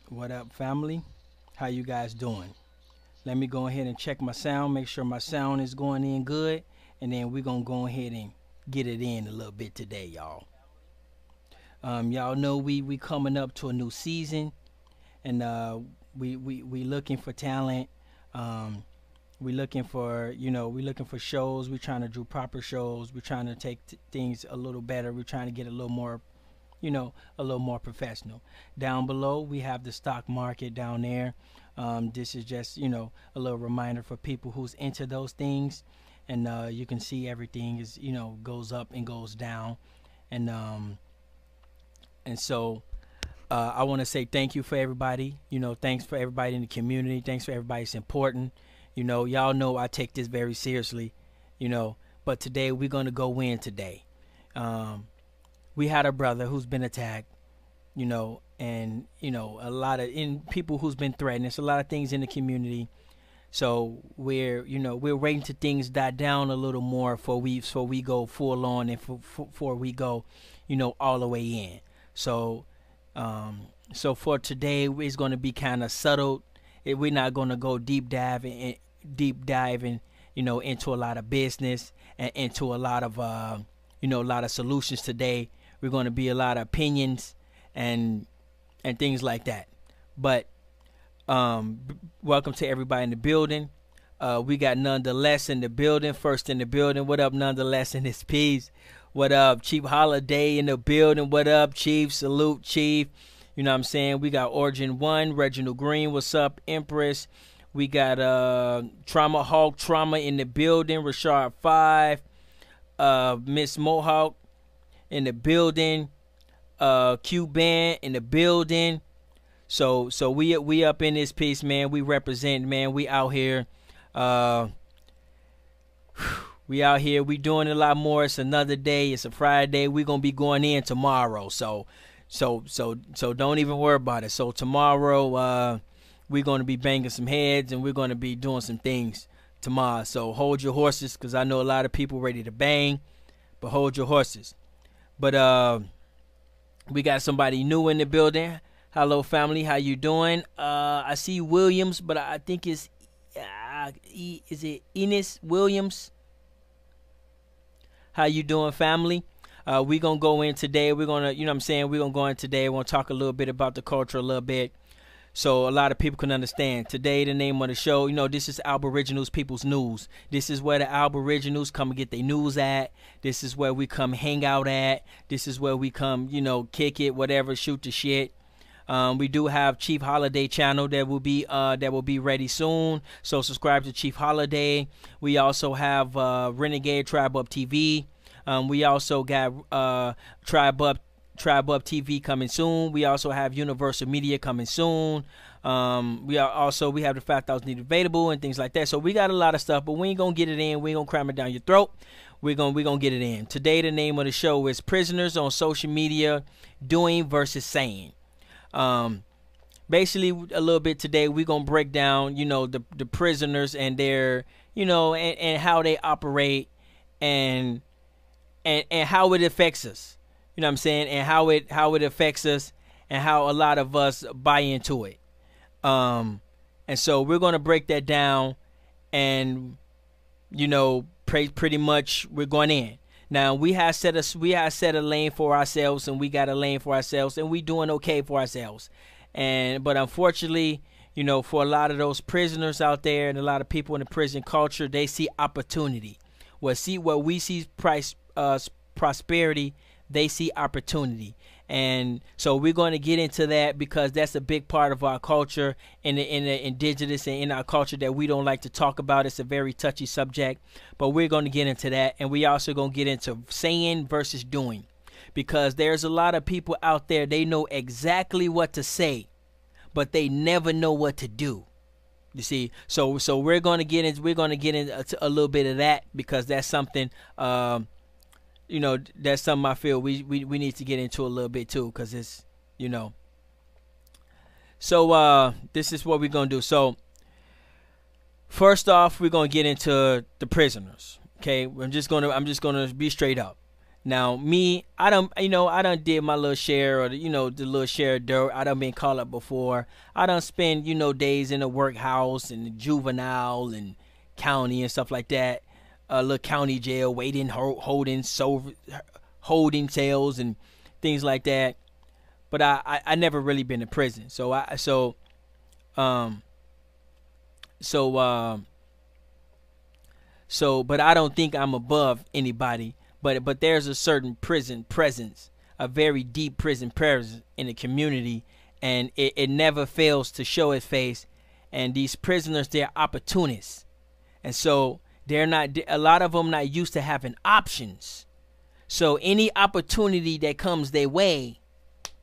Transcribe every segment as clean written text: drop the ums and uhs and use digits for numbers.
What up, family? How you guys doing? Let me go ahead and check my sound, make sure my sound is going in good, and then we're gonna go ahead and get it in a little bit today, y'all. Y'all know we coming up to a new season, and we looking for talent. Um, we looking for we looking for shows. We trying to do proper shows. We trying to take things a little better. We trying to get a little more a little more professional. Down below, we have the stock market down there. This is just, a little reminder for people who's into those things. And you can see everything is, goes up and goes down. And so I want to say thank you for everybody. Thanks for everybody in the community. Thanks for everybody. It's important. Y'all know I take this very seriously, but today we're going to go in today. We had a brother who's been attacked, and a lot of people who's been threatened. There's a lot of things in the community, so we're waiting to things die down a little more before we go full on and before we go, all the way in. So for today, it's going to be kind of subtle. We're not going to go deep diving, into a lot of business and into a lot of a lot of solutions today. We're going to be a lot of opinions and things like that. But welcome to everybody in the building. We got Nonetheless in the building, first in the building. What up, Nonetheless, in this piece? What up, Chief Holiday in the building? What up, Chief? Salute, Chief. You know what I'm saying? We got Origin 1, Reginald Green. What's up, Empress? We got Trauma Hawk Trauma in the building, Rashard 5, Miss Mohawk in the building, Q Band in the building. So we up in this piece, man. We represent, man. We out here. We out here. We doing a lot more. It's another day. It's a Friday. We gonna be going in tomorrow. So don't even worry about it. So tomorrow, we're gonna be banging some heads and we're gonna be doing some things tomorrow. So hold your horses, cause I know a lot of people ready to bang, but hold your horses. But we got somebody new in the building. Hello, family. How you doing? I see Williams, but I think it's is it Enos Williams? How you doing, family? We gonna go in today. We're gonna, we're gonna go in today. We're gonna talk a little bit about the culture a little bit, so a lot of people can understand. Today, the name of the show, this is Aboriginals People's News. This is where the Aboriginals come and get their news at. This is where we come hang out at. This is where we come, kick it, whatever, shoot the shit. We do have Chief Holiday channel that will be ready soon. So subscribe to Chief Holiday. We also have Renegade TRIBEUP TV. We also got TRIBEUP TV coming soon. We also have Universal Media coming soon. We have the 5,000 Need available and things like that. So we got a lot of stuff, but we ain't gonna get it in. We ain't gonna cram it down your throat. We're gonna get it in. Today the name of the show is Prisoners on Social Media Doing versus Saying. Basically a little bit today we're gonna break down, the prisoners and their, and how they operate and how it affects us. You know what I'm saying? And how it affects us and how a lot of us buy into it. And so we're gonna break that down and pretty much we're going in. Now we have set a lane for ourselves, and we got a lane for ourselves, and we doing okay for ourselves. But unfortunately, for a lot of those prisoners out there and a lot of people in the prison culture, they see opportunity. What we see prosperity, they see opportunity. And so we're going to get into that because that's a big part of our culture in the indigenous and in our culture that we don't like to talk about. It's a very touchy subject, but we're going to get into that. And we also going to get into saying versus doing, because there's a lot of people out there, they know exactly what to say, but they never know what to do. You see, so we're going to get into a little bit of that, because that's something that's something I feel we need to get into a little bit too, because it's, so this is what we're gonna do. So first off, we're gonna get into the prisoners. Okay, I'm just gonna be straight up. Now me, I done did my little share, or the little share of dirt. I done been called up before. I done spend days in the workhouse and the juvenile and county and stuff like that. Little county jail, waiting, holding cells and things like that. But I never really been to prison. But I don't think I'm above anybody. But there's a certain prison presence, a very deep prison presence in the community, and it never fails to show its face. And these prisoners, they're opportunists, and so a lot of them not used to having options. So any opportunity that comes their way,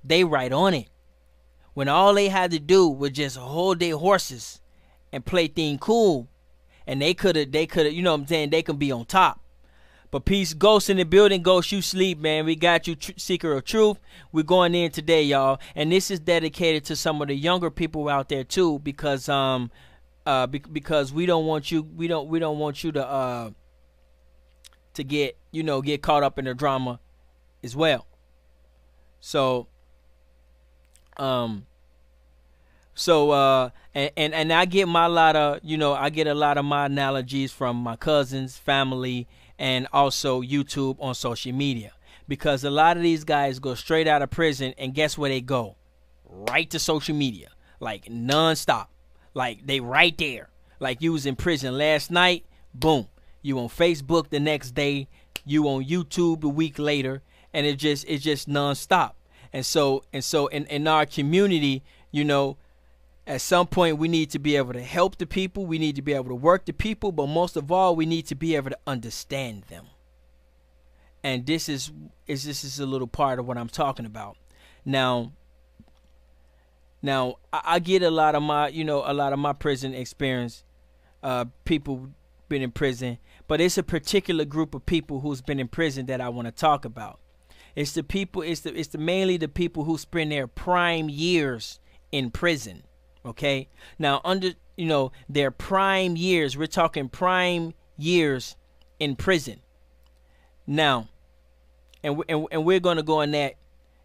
they right on it. When all they had to do was just hold their horses and play thing cool, and they could have, they can be on top. But peace, Ghost in the building. Ghost, you sleep, man. We got you, seeker of truth. We're going in today, y'all, and this is dedicated to some of the younger people out there too, because we don't want you, to get caught up in the drama as well. So and I get a lot of my analogies from my cousins, family, and also YouTube on social media, because a lot of these guys go straight out of prison, and guess where they go? Right to social media, like non-stop. Like they right there. Like you was in prison last night, boom, you on Facebook the next day, you on YouTube a week later, and it's just non-stop. And so in our community, at some point we need to be able to help the people, we need to be able to work the people, but most of all we need to be able to understand them. And this is a little part of what I'm talking about. Now I get a lot of my prison experience, people been in prison, but it's a particular group of people who's been in prison that I want to talk about. It's the people, mainly the people who spend their prime years in prison. Okay, now under their prime years, we're talking prime years in prison. Now, and we're going to go on that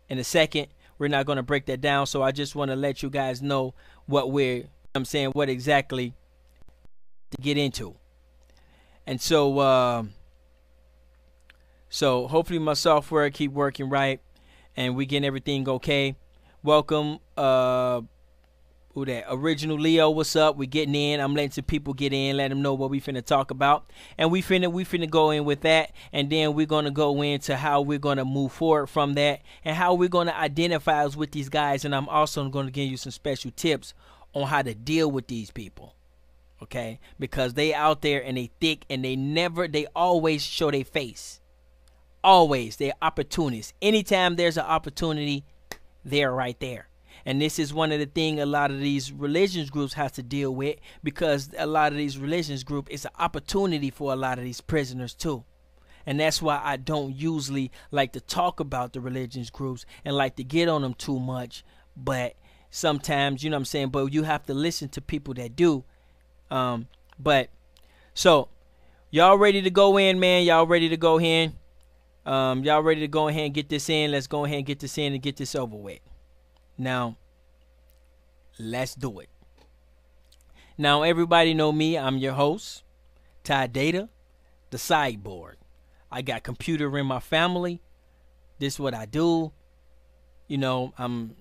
in a second. We're not going to break that down, so I just want to let you guys know what what exactly to get into. And so hopefully my software keep working right and we getting everything okay. Welcome, who that? Original Leo, what's up? We getting in. I'm letting some people get in, let them know what we finna talk about, and we finna go in with that, and then we're gonna go into how we're gonna move forward from that, and how we're gonna identify us with these guys, and I'm also gonna give you some special tips on how to deal with these people, okay? Because they out there and they thick, and they always show their face. Always, they're opportunists. Anytime there's an opportunity, they're right there. And this is one of the things a lot of these religions groups have to deal with, because a lot of these religions groups, it's an opportunity for a lot of these prisoners too. And that's why I don't usually like to talk about the religions groups and like to get on them too much. But sometimes, but you have to listen to people that do. But so y'all ready to go in, man? Y'all ready to go in? Y'all ready to go ahead and get this in? Let's go ahead and get this in and get this over with. Now, let's do it. Now, everybody know me. I'm your host, Ty Data, the Sideboard. I got computer in my family. This is what I do. I'm,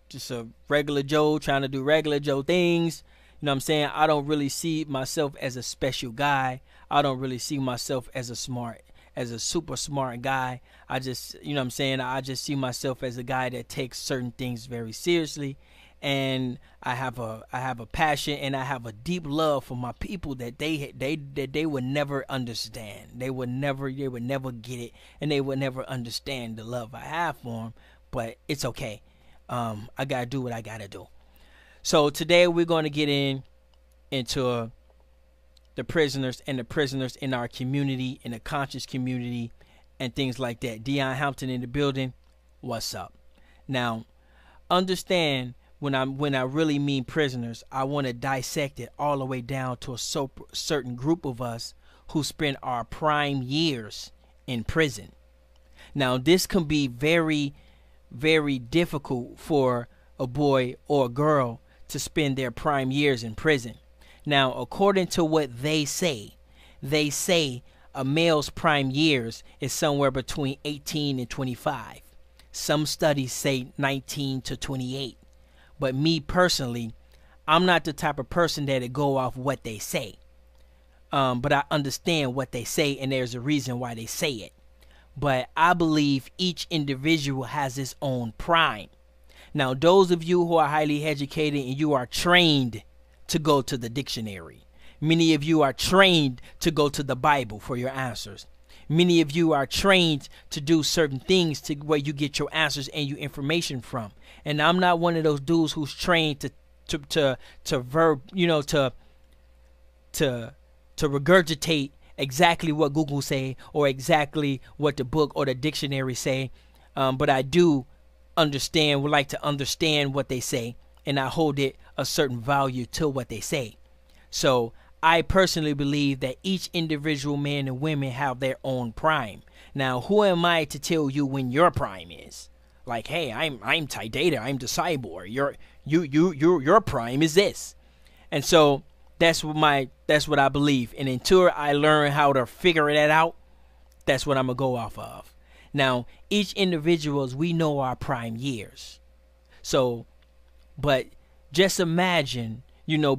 just a regular Joe trying to do regular Joe things. You know what I'm saying? I don't really see myself as a special guy. I don't really see myself as a super smart guy. I just, I just see myself as a guy that takes certain things very seriously, and I have a passion, and I have a deep love for my people that they would never understand. They would never get it, and they would never understand the love I have for them. But it's okay. I gotta do what I gotta do. So today we're going to get into the prisoners and the prisoners in our community, in the conscious community, and things like that. Dion Hampton in the building. What's up? Now, understand when I really mean prisoners, I want to dissect it all the way down to a certain group of us who spend our prime years in prison. Now, this can be very, very difficult for a boy or a girl to spend their prime years in prison. Now, according to what they say a male's prime years is somewhere between 18 and 25. Some studies say 19 to 28. But me personally, I'm not the type of person that'll go off what they say. But I understand what they say, and there's a reason why they say it. But I believe each individual has his own prime. Now, those of you who are highly educated and you are trained to go to the dictionary. Many of you are trained to go to the Bible for your answers. Many of you are trained to do certain things to where you get your answers and your information from. And I'm not one of those dudes who's trained to regurgitate exactly what Google say or exactly what the book or the dictionary say. But I do would like to understand what they say, and I hold it a certain value to what they say. So I personally believe that each individual man and women have their own prime. Now, who am I to tell you when your prime is? Like, hey, I'm Ty Data, I'm the cyborg. Your prime is this. And so that's what I believe. And until I learn how to figure that out, that's what I'm gonna go off of. Now, each individuals, we know our prime years. So, but just imagine,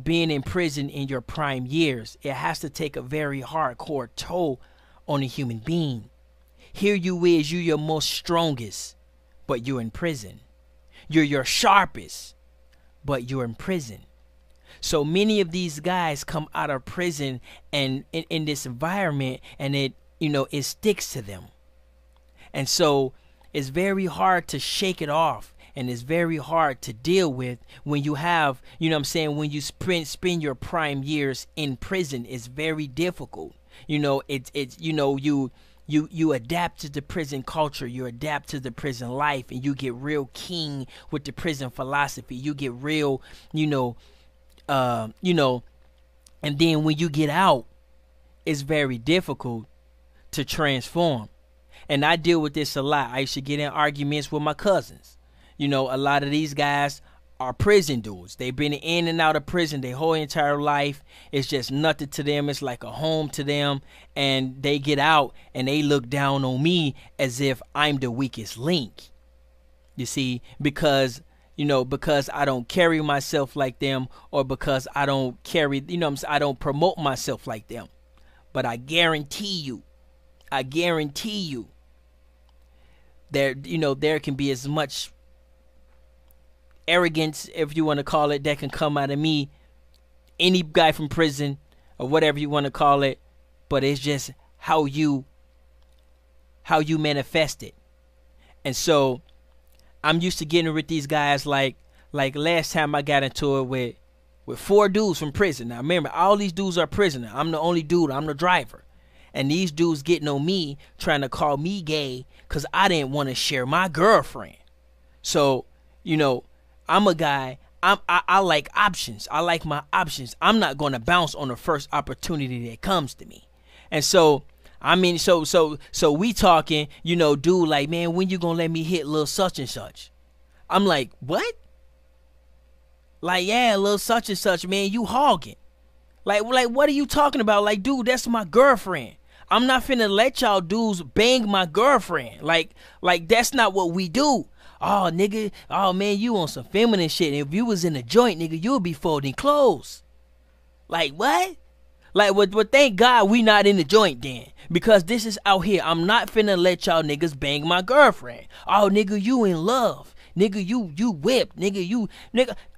being in prison in your prime years. It has to take a very hardcore toll on a human being. Here you is, you your most strongest, but you're in prison. You're your sharpest, but you're in prison. So many of these guys come out of prison and in this environment, and it sticks to them. And so it's very hard to shake it off, and it's very hard to deal with when you have, when you spend your prime years in prison. It's very difficult. You adapt to the prison culture, you adapt to the prison life, and you get real keen with the prison philosophy. You get real, and then when you get out, it's very difficult to transform. And I deal with this a lot. I used to get in arguments with my cousins. A lot of these guys are prison dudes. They've been in and out of prison their whole entire life. It's just nothing to them. It's like a home to them. And they get out and they look down on me as if I'm the weakest link. You see, because I don't carry myself like them, or because I don't I don't promote myself like them. But I guarantee you, there can be as much arrogance, if you want to call it, that can come out of me, any guy from prison, or whatever you want to call it. But it's just how you manifest it. And so I'm used to getting with these guys like last time I got into it with 4 dudes from prison. Now remember, all these dudes are prisoners. I'm the only dude, I'm the driver. And these dudes getting on me, trying to call me gay because I didn't want to share my girlfriend. So, I'm a guy, I like options. I like my options. I'm not going to bounce on the first opportunity that comes to me. And so, so we talking, dude like, man, when you going to let me hit little such and such? I'm like, what? Like, yeah, little such and such, man, you hogging. Like, what are you talking about? Like, dude, that's my girlfriend. I'm not finna let y'all dudes bang my girlfriend. Like that's not what we do. Oh, nigga, oh, man, you on some feminine shit. If you was in a joint, nigga, you would be folding clothes. Like, what? Like, well, thank God we not in the joint then. Because this is out here. I'm not finna let y'all niggas bang my girlfriend. Oh, nigga, you in love. Nigga, you whipped. Nigga,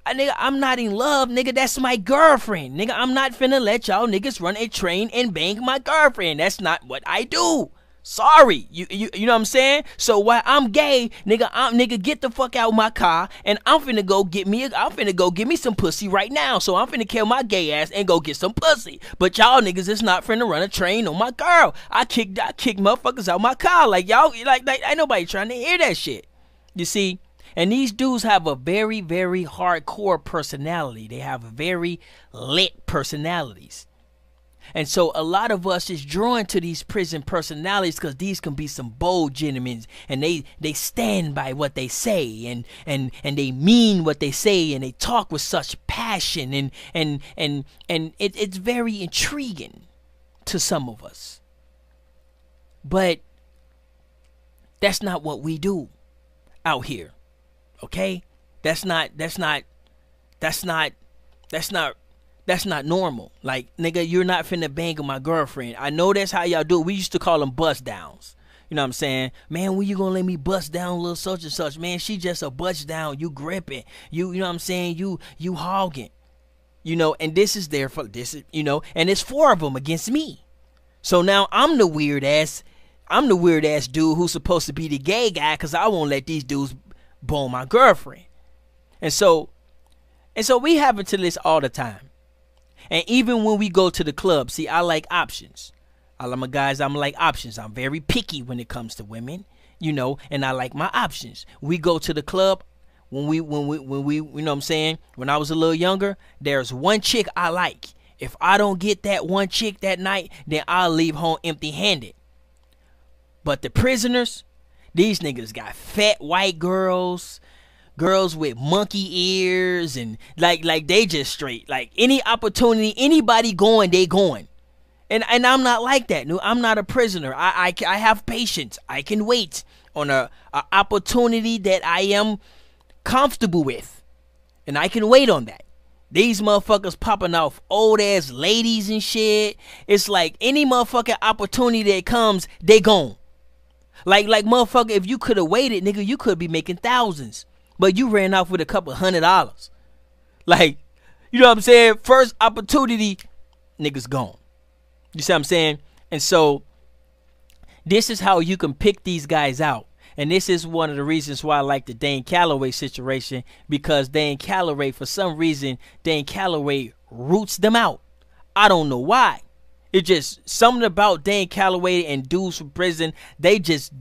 I'm not in love, nigga. That's my girlfriend. Nigga, I'm not finna let y'all niggas run a train and bang my girlfriend. That's not what I do. Sorry. You know what I'm saying? So while I'm gay, nigga, get the fuck out of my car, and I'm finna go get me some pussy right now. So I'm finna kill my gay ass and go get some pussy. But y'all niggas is not finna run a train on my girl. I kicked motherfuckers out my car. Like y'all, like ain't nobody trying to hear that shit. You see? And these dudes have a very, very hardcore personality. They have very lit personalities. And so a lot of us is drawn to these prison personalities because these can be some bold gentlemen, and they stand by what they say, and they mean what they say, and they talk with such passion, and it's very intriguing to some of us. But that's not what we do out here. Okay? That's not normal. Like, nigga, you're not finna bang with my girlfriend. I know that's how y'all do it. We used to call them bust downs. You know what I'm saying? Man, when you gonna let me bust down little such and such? Man, she just a bust down. You gripping. You know what I'm saying? You hogging. You know, and this is there for this, you know, and it's 4 of them against me. So now I'm the weird ass dude who's supposed to be the gay guy because I won't let these dudes bone my girlfriend. And so we have into this all the time. And even when we go to the club, see, I like options. I'm like options. I'm very picky when it comes to women, you know, and I like my options. We go to the club when we you know what I'm saying? When I was a little younger, there's one chick I like. If I don't get that one chick that night, then I'll leave home empty-handed. But the prisoners, these niggas got fat white girls with monkey ears, and like they just straight. Like any opportunity, anybody going, they going. And I'm not like that. No, I'm not a prisoner. I have patience. I can wait on a opportunity that I am comfortable with, and I can wait on that. These motherfuckers popping off old ass ladies and shit. It's like any motherfucking opportunity that comes, they gone. Like motherfucker, if you could have waited, nigga, you could be making thousands. But you ran off with a couple $100. Like, you know what I'm saying? First opportunity, niggas gone. You see what I'm saying? And so this is how you can pick these guys out. And this is one of the reasons why I like the Dane Calloway situation, because Dane Calloway, for some reason, Dane Calloway roots them out. I don't know why. It just something about Dane Calloway and dudes from prison. They just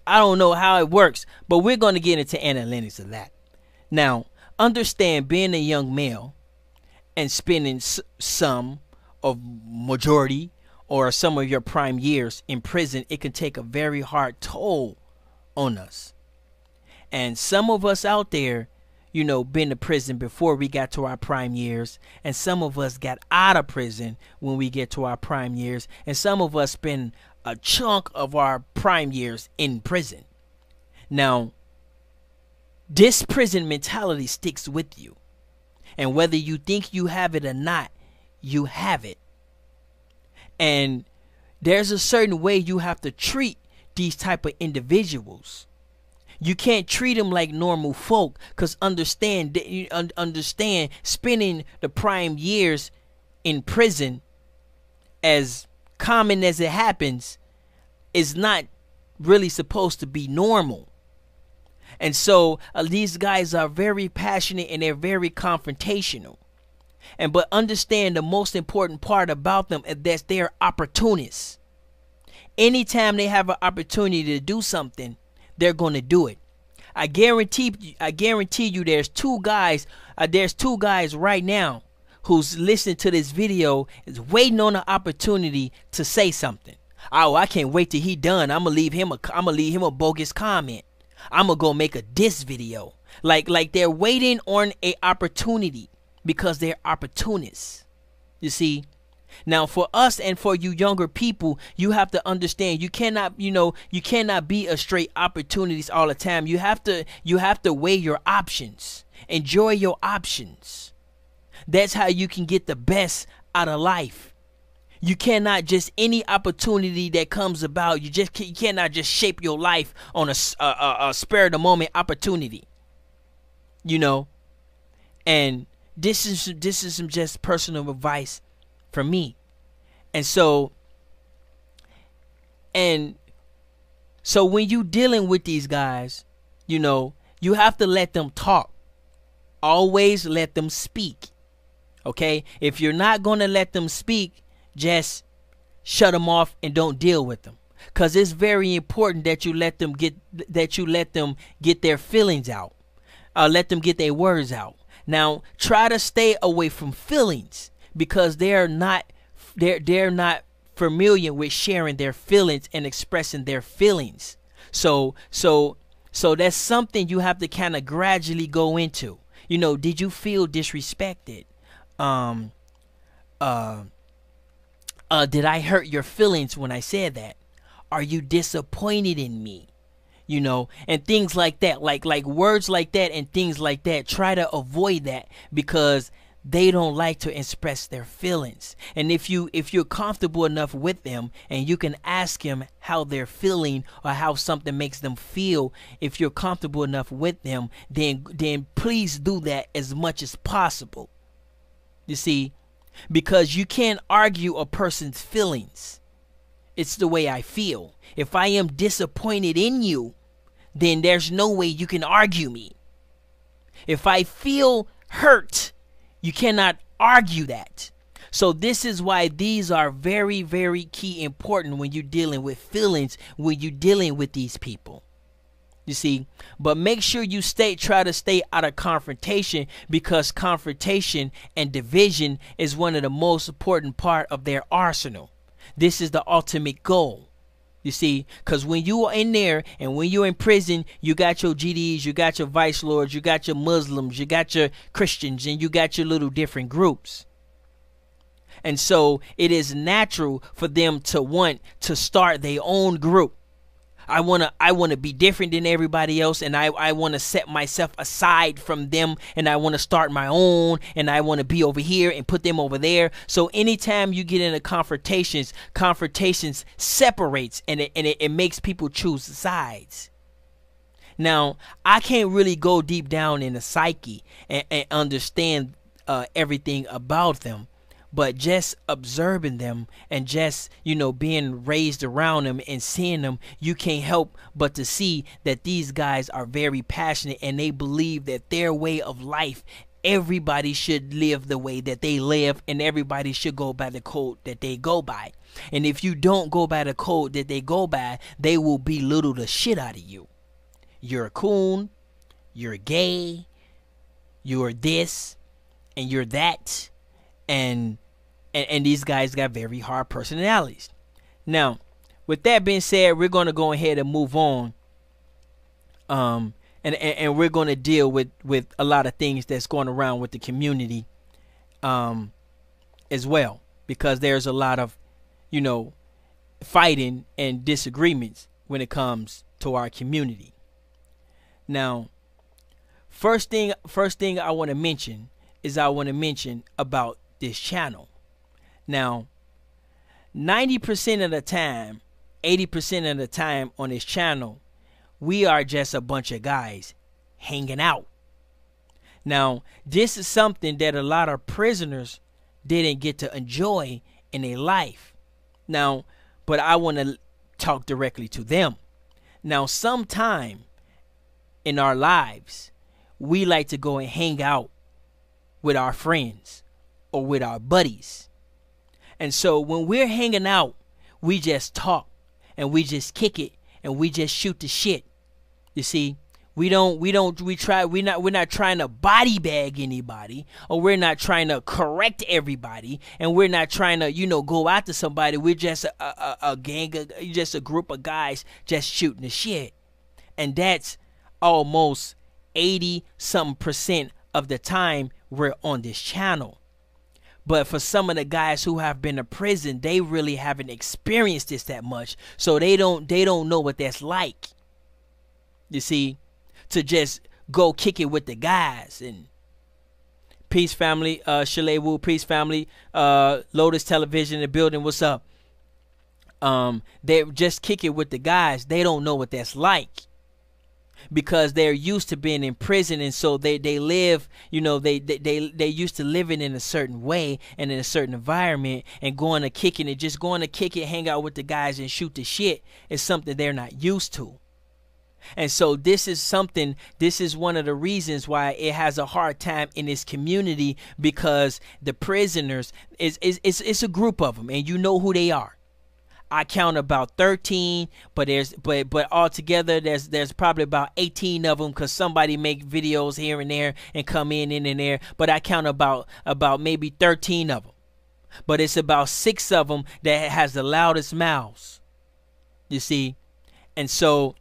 I don't know how it works, but we're going to get into analytics of that. Now, understand, being a young male and spending some of majority or some of your prime years in prison, it can take a very hard toll on us. And some of us out there, you know, been to prison before we got to our prime years, and some of us got out of prison when we get to our prime years, and some of us spend a chunk of our prime years in prison. Now, this prison mentality sticks with you, and whether you think you have it or not, you have it. And there's a certain way you have to treat these type of individuals. You can't treat them like normal folk, because understand spending the prime years in prison, as common as it happens, is not really supposed to be normal. And so these guys are very passionate and they're very confrontational. But understand the most important part about them is that they're opportunists. Anytime they have an opportunity to do something, they're going to do it. I guarantee you there's two guys right now who's listening to this video is waiting on an opportunity to say something. Oh, I can't wait till he done. I'm gonna leave him a bogus comment. I'm gonna go make a diss video. Like they're waiting on a opportunity because they're opportunists. You see? Now, for us and for you younger people, you have to understand you cannot be a straight opportunities all the time. You have to weigh your options. Enjoy your options. That's how you can get the best out of life. You cannot just any opportunity that comes about. You cannot just shape your life on a spur of the moment opportunity. You know, and this is some just personal advice for me. And so when you dealing with these guys, you know, you have to let them talk. Always let them speak. Okay? If you're not going to let them speak, just shut them off and don't deal with them. Cuz it's very important that you let them get their feelings out. Let them get their words out. Now, try to stay away from feelings, because they're not they're not familiar with sharing their feelings and expressing their feelings. So that's something you have to kind of gradually go into. Did you feel disrespected? Did I hurt your feelings when I said that? Are you disappointed in me? And things like that, like words like that and things like that. Try to avoid that, because they don't like to express their feelings. And if you're comfortable enough with them and you can ask them how they're feeling or how something makes them feel, if you're comfortable enough with them, then please do that as much as possible. You see, because you can't argue a person's feelings. It's the way I feel. If I am disappointed in you, then there's no way you can argue me. If I feel hurt, you cannot argue that. So this is why these are very, very key important when you're dealing with feelings, when you're dealing with these people. You see, but make sure you try to stay out of confrontation, because confrontation and division is one of the most important part of their arsenal. This is the ultimate goal. You see, because when you are in there and when you're in prison, you got your GDs, you got your vice lords, you got your Muslims, you got your Christians, and you got your little different groups. And so it is natural for them to want to start their own group. I want to be different than everybody else, and I want to set myself aside from them, and I want to start my own, and I want to be over here and put them over there. So anytime you get into confrontations separates, and it makes people choose sides. Now, I can't really go deep down in the psyche and understand everything about them. But just observing them and just, being raised around them and seeing them, you can't help but to see that these guys are very passionate, and they believe that their way of life, everybody should live the way that they live, and everybody should go by the code that they go by. And if you don't go by the code that they go by, they will belittle the shit out of you. You're a coon, you're gay, you're this, and you're that. And these guys got very hard personalities. Now, with that being said, we're going to go ahead and move on. And we're going to deal with a lot of things that's going around with the community as well. Because there's a lot of, fighting and disagreements when it comes to our community. Now, first thing I want to mention is about this channel. Now, 90% of the time, 80% of the time on this channel, we are just a bunch of guys hanging out. Now, this is something that a lot of prisoners didn't get to enjoy in their life. Now, but I want to talk directly to them. Now, sometime in our lives, we like to go and hang out with our friends or with our buddies. And so when we're hanging out, we just talk and we just kick it and we just shoot the shit. You see, we're not trying to body bag anybody, or we're not trying to correct everybody, and we're not trying to, go after somebody. We're just a gang, just a group of guys just shooting the shit. And that's almost 80-something% of the time we're on this channel. But for some of the guys who have been to prison, they really haven't experienced this that much, so they don't know what that's like. You see, to just go kick it with the guys. And peace family, Chalet Wu, peace family, Lotus Television in the building, what's up? They just kick it with the guys. They don't know what that's like, because they're used to being in prison, and so they live, they used to living in a certain way and in a certain environment, and going to kick it, hang out with the guys and shoot the shit is something they're not used to. And so this is one of the reasons why it has a hard time in this community, because the prisoners it's a group of them, and you know who they are. I count about 13, but altogether there's probably about 18 of them, because somebody make videos here and there and come in and there. But I count about maybe 13 of them. but it's about 6 of them that has the loudest mouths. You see, and so,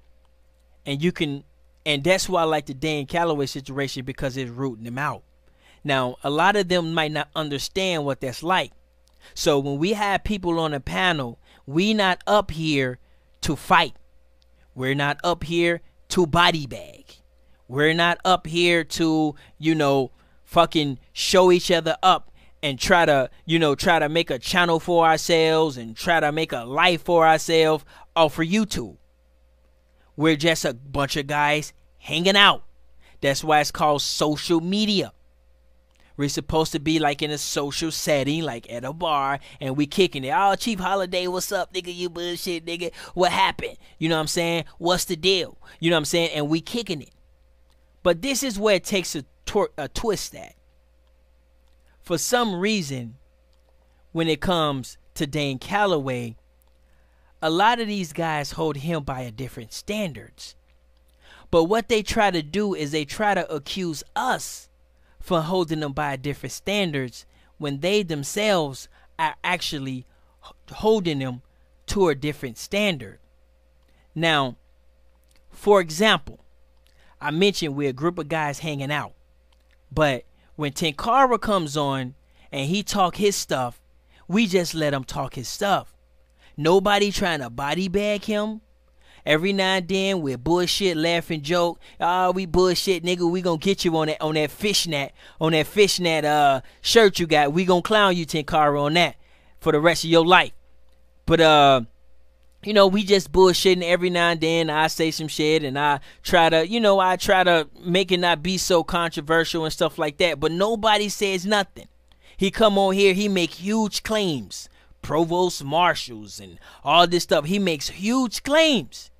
and you can, and that's why I like the Dan Calloway situation, because it's rooting them out. Now, a lot of them might not understand what that's like. So when we have people on a panel, we not up here to fight. We're not up here to body bag. We're not up here to, fucking show each other up and try to make a channel for ourselves and try to make a life for ourselves off for YouTube. We're just a bunch of guys hanging out. That's why it's called social media. We're supposed to be like in a social setting, like at a bar, and we kicking it. Oh, Chief Holiday, what's up, nigga? You bullshit, nigga. What happened? You know what I'm saying? What's the deal? You know what I'm saying? And we kicking it. But this is where it takes a twist at. For some reason, when it comes to Dan Calloway, a lot of these guys hold him by a different standards. But what they try to do is they try to accuse us for holding them by different standards when they themselves are actually holding them to a different standard. Now, for example, I mentioned we're a group of guys hanging out, but when Tenkara comes on and he talk his stuff, we just let him talk his stuff. Nobody trying to body bag him. Every now and then we're bullshit, laughing, joke. We bullshit, nigga. We gonna get you on that fishnet shirt you got. We gonna clown you, Tenkara, on that for the rest of your life. But we just bullshitting every now and then. I say some shit and I try to make it not be so controversial and stuff like that. But nobody says nothing. He come on here, he make huge claims. Provost marshals and all this stuff. He makes huge claims,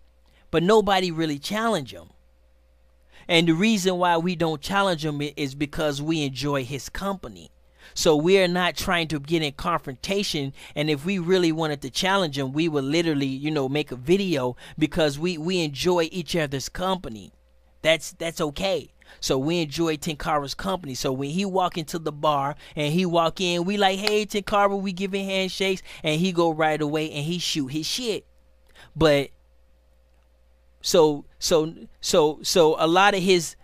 but nobody really challenge him. And the reason why we don't challenge him is because we enjoy his company. So we are not trying to get in confrontation. And if we really wanted to challenge him, we would literally, make a video, because we enjoy each other's company. That's okay. So we enjoy Tenkara's company. So when he walk into the bar and he walk in, we like, hey, Tenkara, we giving handshakes, and he go right away and he shoot his shit. But so a lot of his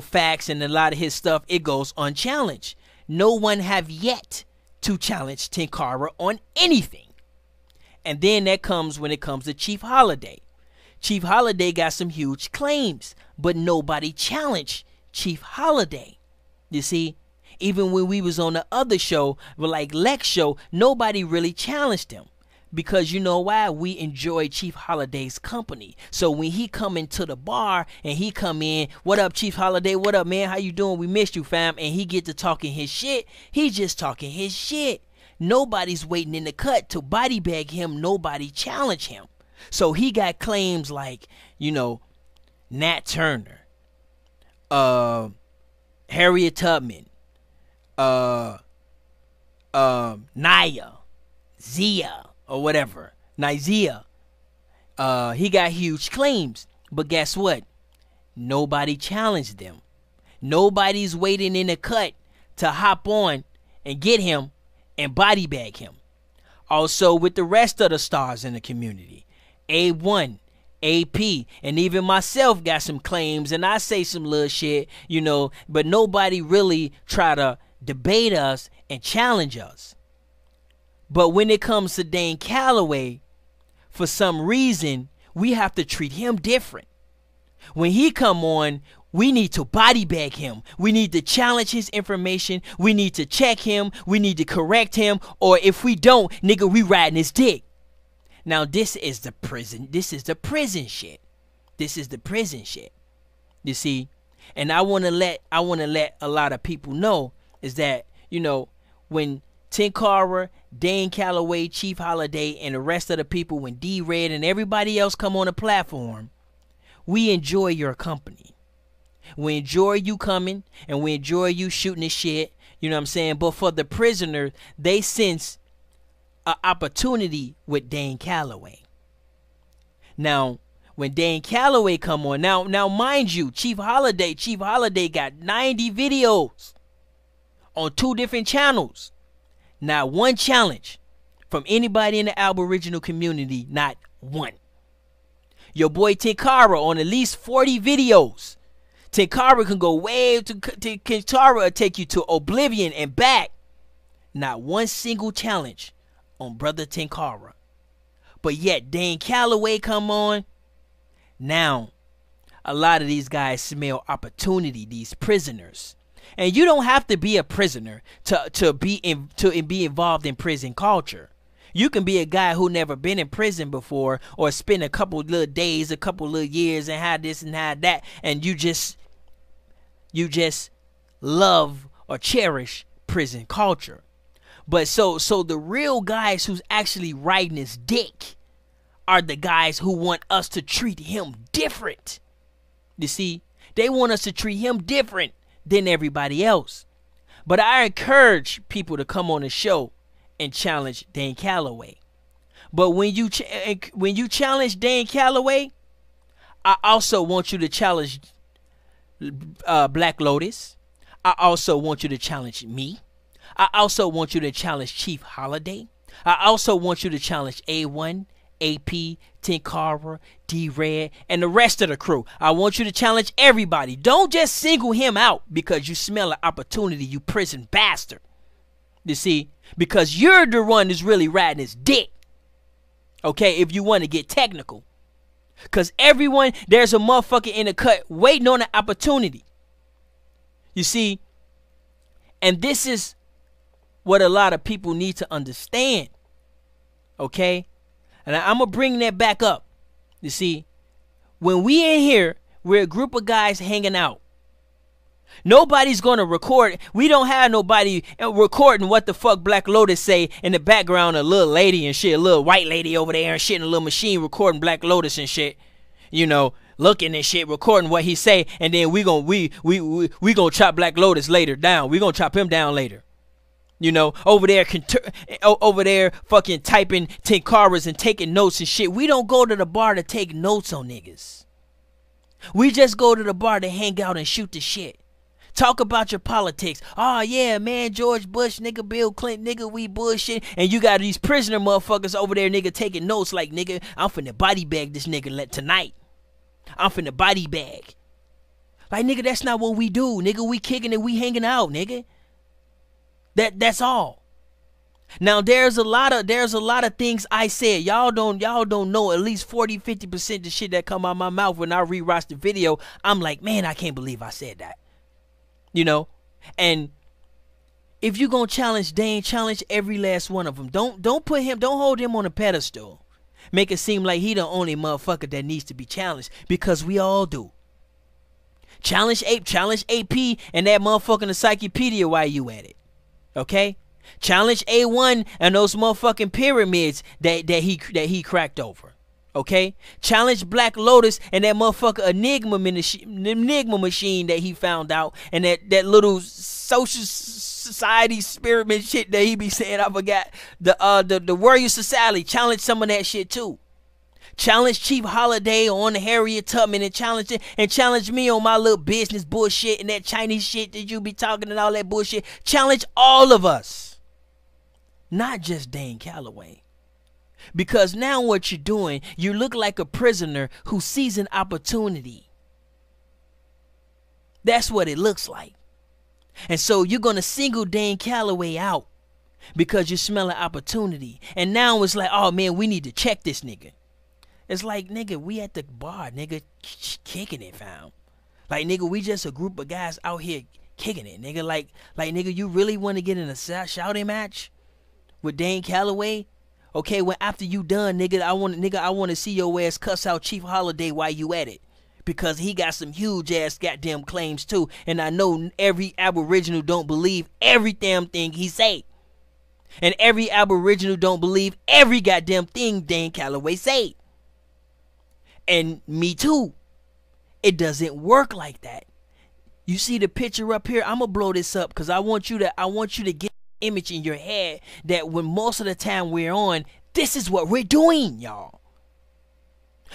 facts and a lot of his stuff, it goes unchallenged. No one have yet to challenge Tenkara on anything. And then that comes when it comes to Chief Holiday. Chief Holiday got some huge claims, but nobody challenged Chief Holiday. You see, even when we was on the other show, like Lex show, nobody really challenged him. Because you know why? We enjoy Chief Holiday's company. So when he come into the bar and he come in, what up, Chief Holiday? What up, man? How you doing? We missed you, fam. And he get to talking his shit. He just talking his shit. Nobody's waiting in the cut to body bag him. Nobody challenge him. So he got claims like, Nat Turner, Harriet Tubman, Naya, Zia, or whatever, Nizia. He got huge claims, but guess what? Nobody challenged them. Nobody's waiting in the cut to hop on and get him and body bag him. Also with the rest of the stars in the community. A1, AP, and even myself got some claims, and I say some little shit, but nobody really try to debate us and challenge us. But when it comes to Dan Calloway, for some reason, we have to treat him different. When he come on, we need to body bag him. We need to challenge his information. We need to check him. We need to correct him. Or if we don't, nigga, we riding his dick. Now this is the prison. This is the prison shit. This is the prison shit. You see? And I wanna let a lot of people know is that, when Tenkara, Dan Calloway, Chief Holiday, and the rest of the people, when D-Red and everybody else come on the platform, we enjoy your company. We enjoy you coming, and we enjoy you shooting the shit. You know what I'm saying? But for the prisoner, they sense an opportunity with Dan Calloway. Now, when Dan Calloway come on, now mind you, Chief Holiday got 90 videos. on 2 different channels. Not one challenge from anybody in the Aboriginal community. Not one. Your boy Tinkara on at least 40 videos. Tinkara can go way to Tinkara will take you to oblivion and back. Not one single challenge on brother Tinkara. But yet Dane Calloway come on. Now a lot of these guys smell opportunity, these prisoners. And you don't have to be a prisoner to be involved in prison culture. You can be a guy who never been in prison before, or spend a couple little days, a couple little years, and have this and have that, and you just love or cherish prison culture. But so the real guys who's actually riding his dick are the guys who want us to treat him different. You see, they want us to treat him different than everybody else. But I encourage people to come on the show and challenge Dane Calloway. But when you challenge Dane Calloway, I also want you to challenge Black Lotus. I also want you to challenge me. I also want you to challenge Chief Holiday. I also want you to challenge A1, AP, Tinkara, D-Red, and the rest of the crew. I want you to challenge everybody. Don't just single him out because you smell an opportunity, you prison bastard. You see, because you're the one that's really riding his dick. Okay, if you want to get technical. Because everyone, there's a motherfucker in the cut waiting on an opportunity. You see, and this is what a lot of people need to understand. Okay? And I'm going to bring that back up. You see, when we in here, we're a group of guys hanging out. Nobody's going to record. We don't have nobody recording what the fuck Black Lotus say in the background. A little lady and shit, a little white lady over there and shit in a little machine recording Black Lotus and shit. You know, looking and shit, recording what he say, and then we gonna chop Black Lotus later down. We gonna chop him down later. You know, over there fucking typing Tinkaras and taking notes and shit. We don't go to the bar to take notes on niggas. We just go to the bar to hang out and shoot the shit. Talk about your politics. Oh yeah, man, George Bush, nigga, Bill Clinton, nigga, we bullshit. And you got these prisoner motherfuckers over there, nigga, taking notes like, nigga, I'm finna body bag this nigga tonight. I'm finna body bag. Like, nigga, that's not what we do. Nigga, we kicking it, we hanging out, nigga. That's all. Now there's a lot of things I said. Y'all don't know at least 40-50% the shit that come out my mouth when I rewatch the video. I'm like, man, I can't believe I said that. You know? And if you gonna challenge Dane, challenge every last one of them. Don't hold him on a pedestal. Make it seem like he the only motherfucker that needs to be challenged, because we all do. Challenge AP and that motherfucking encyclopedia while you at it. Okay? Challenge A1 and those motherfucking pyramids that he cracked over. Okay? Challenge Black Lotus and that motherfucker enigma machine that he found out, and that little social society experiment shit that he be saying. I forgot the Warrior Society. Challenge some of that shit too. Challenge Chief Holiday on Harriet Tubman and challenge me on my little business bullshit and that Chinese shit that you be talking and all that bullshit. Challenge all of us. Not just Dane Calloway. Because now what you're doing, you look like a prisoner who sees an opportunity. That's what it looks like. And so you're going to single Dane Calloway out because you smell an opportunity. And now it's like, oh man, we need to check this nigga. It's like, nigga, we at the bar, nigga, kicking it, fam. Like, nigga, we just a group of guys out here kicking it, nigga. Like, nigga, you really want to get in a shouting match with Dane Calloway? Okay, well, after you done, nigga, I want to see your ass cuss out Chief Holiday while you at it. Because he got some huge ass goddamn claims too. And I know every Aboriginal don't believe every damn thing he say. And every Aboriginal don't believe every goddamn thing Dane Calloway say. And me too. It doesn't work like that. You see the picture up here? I'm gonna blow this up because I want you to get an image in your head that when most of the time we're on, this is what we're doing, y'all.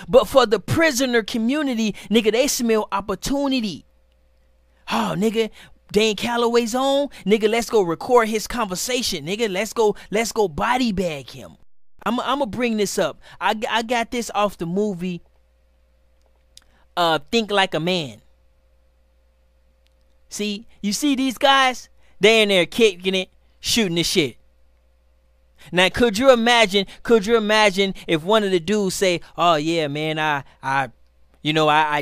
But for the prisoner community, nigga, they smell opportunity. Oh, nigga, Dane Calloway's on, nigga, let's go record his conversation, nigga. Let's go body bag him. I'ma bring this up. I got this off the movie Think Like a Man. See, you see these guys? They in there kicking it, shooting the shit. Now, could you imagine if one of the dudes say, "Oh yeah, man, I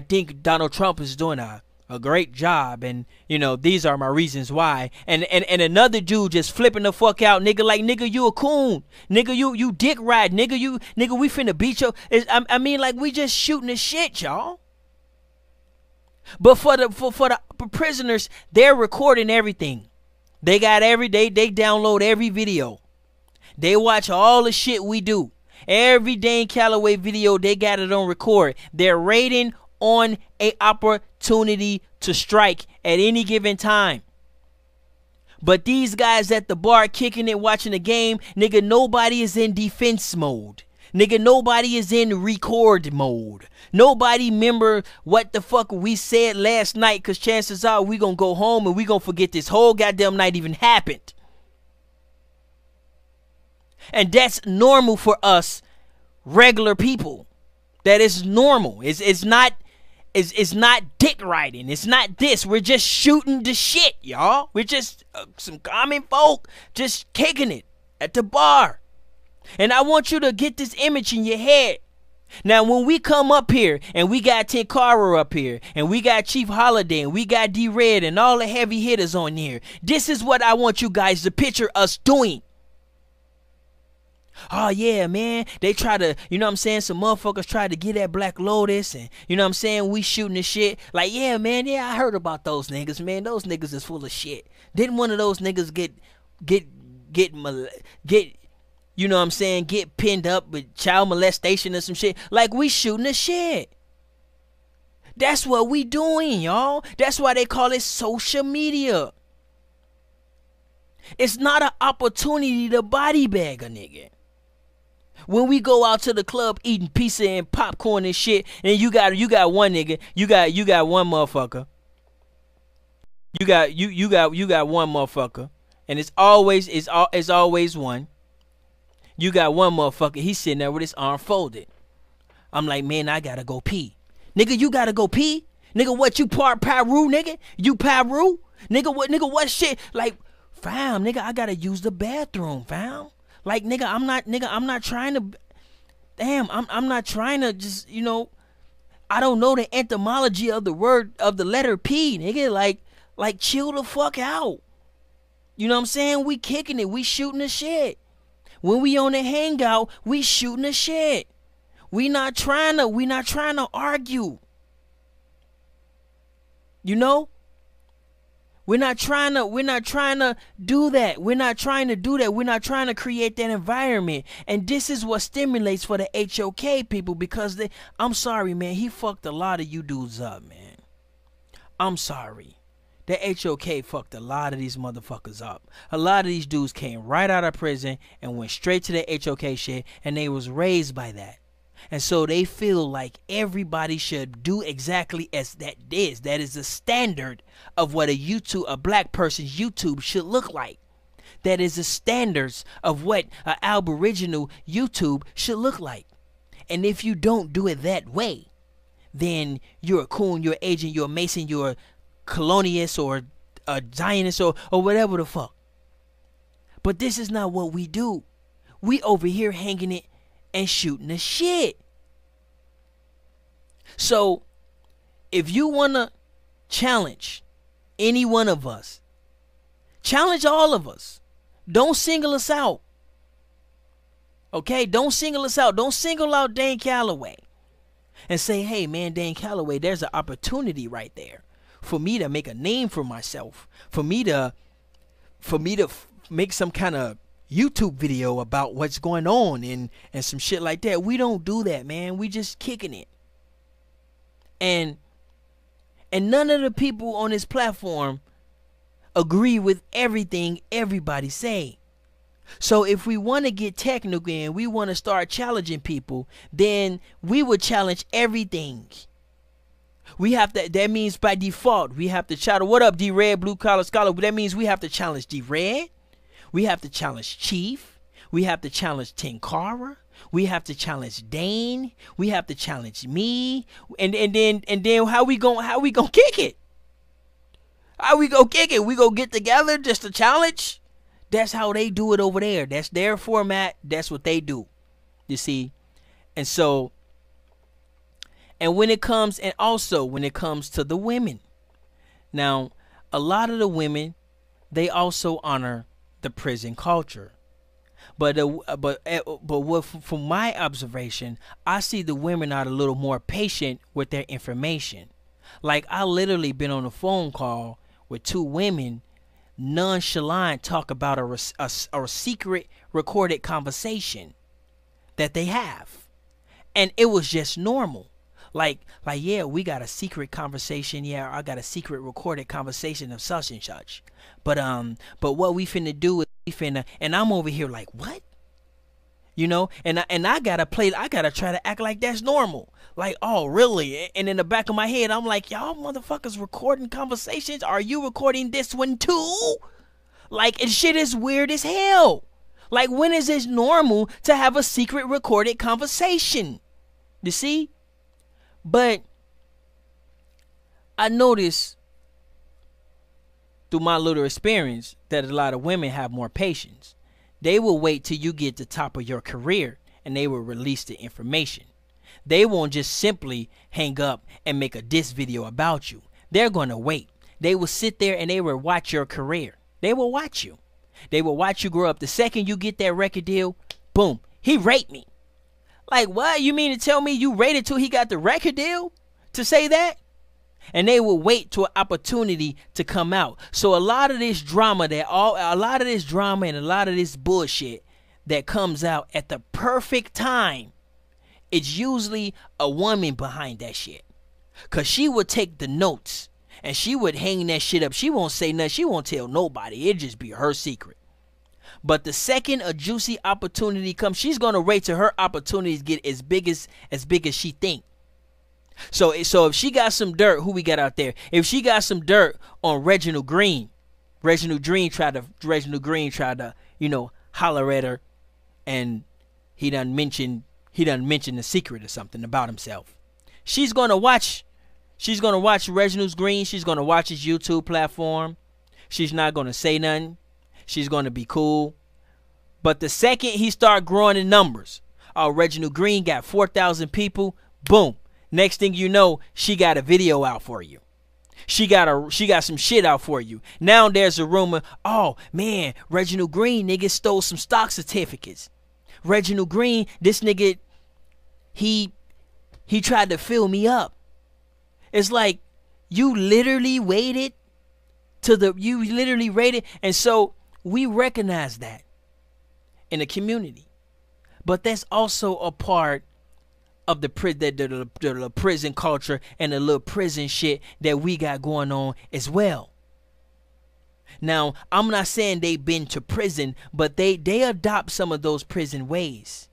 think Donald Trump is doing a great job, and these are my reasons why," and another dude just flipping the fuck out, nigga, like, nigga, you a coon, nigga, you dick ride, nigga, we finna beat you. I mean, like, we just shooting the shit, y'all. But for the prisoners, they're recording everything. They download every video. They watch all the shit we do. Every Dane Calloway video, they got it on record. They're rating on a opportunity to strike at any given time. But these guys at the bar kicking it, watching the game, nigga, nobody is in defense mode. Nigga, nobody is in record mode. Nobody remember what the fuck we said last night, because chances are we gonna go home and we gonna forget this whole goddamn night even happened. And that's normal for us regular people. That is normal. It's not dick riding. It's not this. We're just shooting the shit, y'all. We're just some common folk just kicking it at the bar. And I want you to get this image in your head. Now, when we come up here and we got Tenkara up here and we got Chief Holiday and we got D-Red and all the heavy hitters on here, this is what I want you guys to picture us doing. Oh yeah, man, they try to, some motherfuckers try to get at Black Lotus, and we shooting the shit. Like, yeah, man, I heard about those niggas, man. Those niggas is full of shit. Didn't one of those niggas get get pinned up with child molestation or some shit? Like, we shooting the shit. That's what we doing, y'all. That's why they call it social media. It's not an opportunity to body bag a nigga. When we go out to the club eating pizza and popcorn and shit, and you got one nigga, you got one motherfucker. You got one motherfucker, and it's always one. You got one motherfucker, he's sitting there with his arm folded. I'm like, man, I gotta go pee. Nigga, you gotta go pee? Nigga, what, you Peru, nigga? You Peru? Nigga, what shit? Like, fam, nigga, I gotta use the bathroom, fam. Like, nigga, I'm not trying to, I'm not trying to just, I don't know the etymology of the word, of the letter P, nigga. Like, chill the fuck out. You know what I'm saying? We kicking it, we shooting the shit. When we on the hangout, we shooting the shit. We not trying to argue. We're not trying to do that. We're not trying to do that. We're not trying to create that environment. And this is what stimulates for the HOK people, because I'm sorry, man, he fucked a lot of you dudes up, man. I'm sorry. The HOK fucked a lot of these motherfuckers up. A lot of these dudes came right out of prison and went straight to the HOK shit, and they was raised by that. And so they feel like everybody should do exactly as that is. That is the standard of what a black person's YouTube should look like. That is the standards of what an Aboriginal YouTube should look like. And if you don't do it that way, then you're a coon, you're an agent, you're a Mason, you're a colonialist or a Zionist or whatever the fuck. But this is not what we do. We over here hanging it and shooting the shit. So if you want to challenge any one of us, challenge all of us. Don't single us out. Okay? Don't single us out. Don't single out Dane Calloway and say, hey, man, Dane Calloway, there's an opportunity right there for me to make a name for myself, for me to make some kind of YouTube video about what's going on and some shit like that. We don't do that, man. We just kicking it. And none of the people on this platform agree with everything everybody say. So if we want to get technical and we want to start challenging people, then we would challenge everything. We have to, that means by default, we have to challenge. What up, D-Red, Blue Collar Scholar? That means we have to challenge D-Red. We have to challenge Chief. We have to challenge Tenkara. We have to challenge Dane. We have to challenge me. And then how we gonna kick it? How we gonna kick it? We gonna get together just to challenge? That's how they do it over there. That's their format. That's what they do. You see? And so, and when it comes, and also when it comes to the women, now a lot of the women, they also honor the prison culture, but what, from my observation, I see the women are a little more patient with their information. Like, I literally been on a phone call with two women, nonchalant, talk about a secret recorded conversation that they have, and it was just normal. Like, yeah, we got a secret conversation. Yeah, I got a secret recorded conversation of such and such. But what we finna do is we finna, and I'm over here like, what? You know, and I gotta try to act like that's normal. Like, oh, really? And in the back of my head, I'm like, y'all motherfuckers recording conversations? Are you recording this one too? Like, and shit is weird as hell. Like, when is it normal to have a secret recorded conversation? You see? But I noticed through my little experience that a lot of women have more patience. They will wait till you get to the top of your career and they will release the information. They won't just simply hang up and make a diss video about you. They're going to wait. They will sit there and they will watch your career. They will watch you. They will watch you grow up. The second you get that record deal, boom, he raped me. Like, what? You mean to tell me you waited till he got the record deal to say that? And they will wait to an opportunity to come out. So a lot of this drama and a lot of this bullshit that comes out at the perfect time, it's usually a woman behind that shit. Cause she would take the notes and she would hang that shit up. She won't say nothing. She won't tell nobody. It'd just be her secret. But the second a juicy opportunity comes, she's gonna wait till her opportunities get as big as she think. So if she got some dirt, who we got out there? If she got some dirt on Reginald Green tried to, you know, holler at her, and he done mentioned the secret or something about himself. She's gonna watch Reginald Green. She's gonna watch his YouTube platform. She's not gonna say nothing. She's gonna be cool. But the second he start growing in numbers, Reginald Green got 4,000 people. Boom. Next thing you know, she got a video out for you. She got some shit out for you. Now there's a rumor, oh man, Reginald Green nigga stole some stock certificates. Reginald Green, this nigga, he tried to fill me up. It's like, you literally waited, and so we recognize that in the community. But that's also a part of the prison culture and the little prison shit that we got going on as well. Now, I'm not saying they've been to prison, but they adopt some of those prison ways.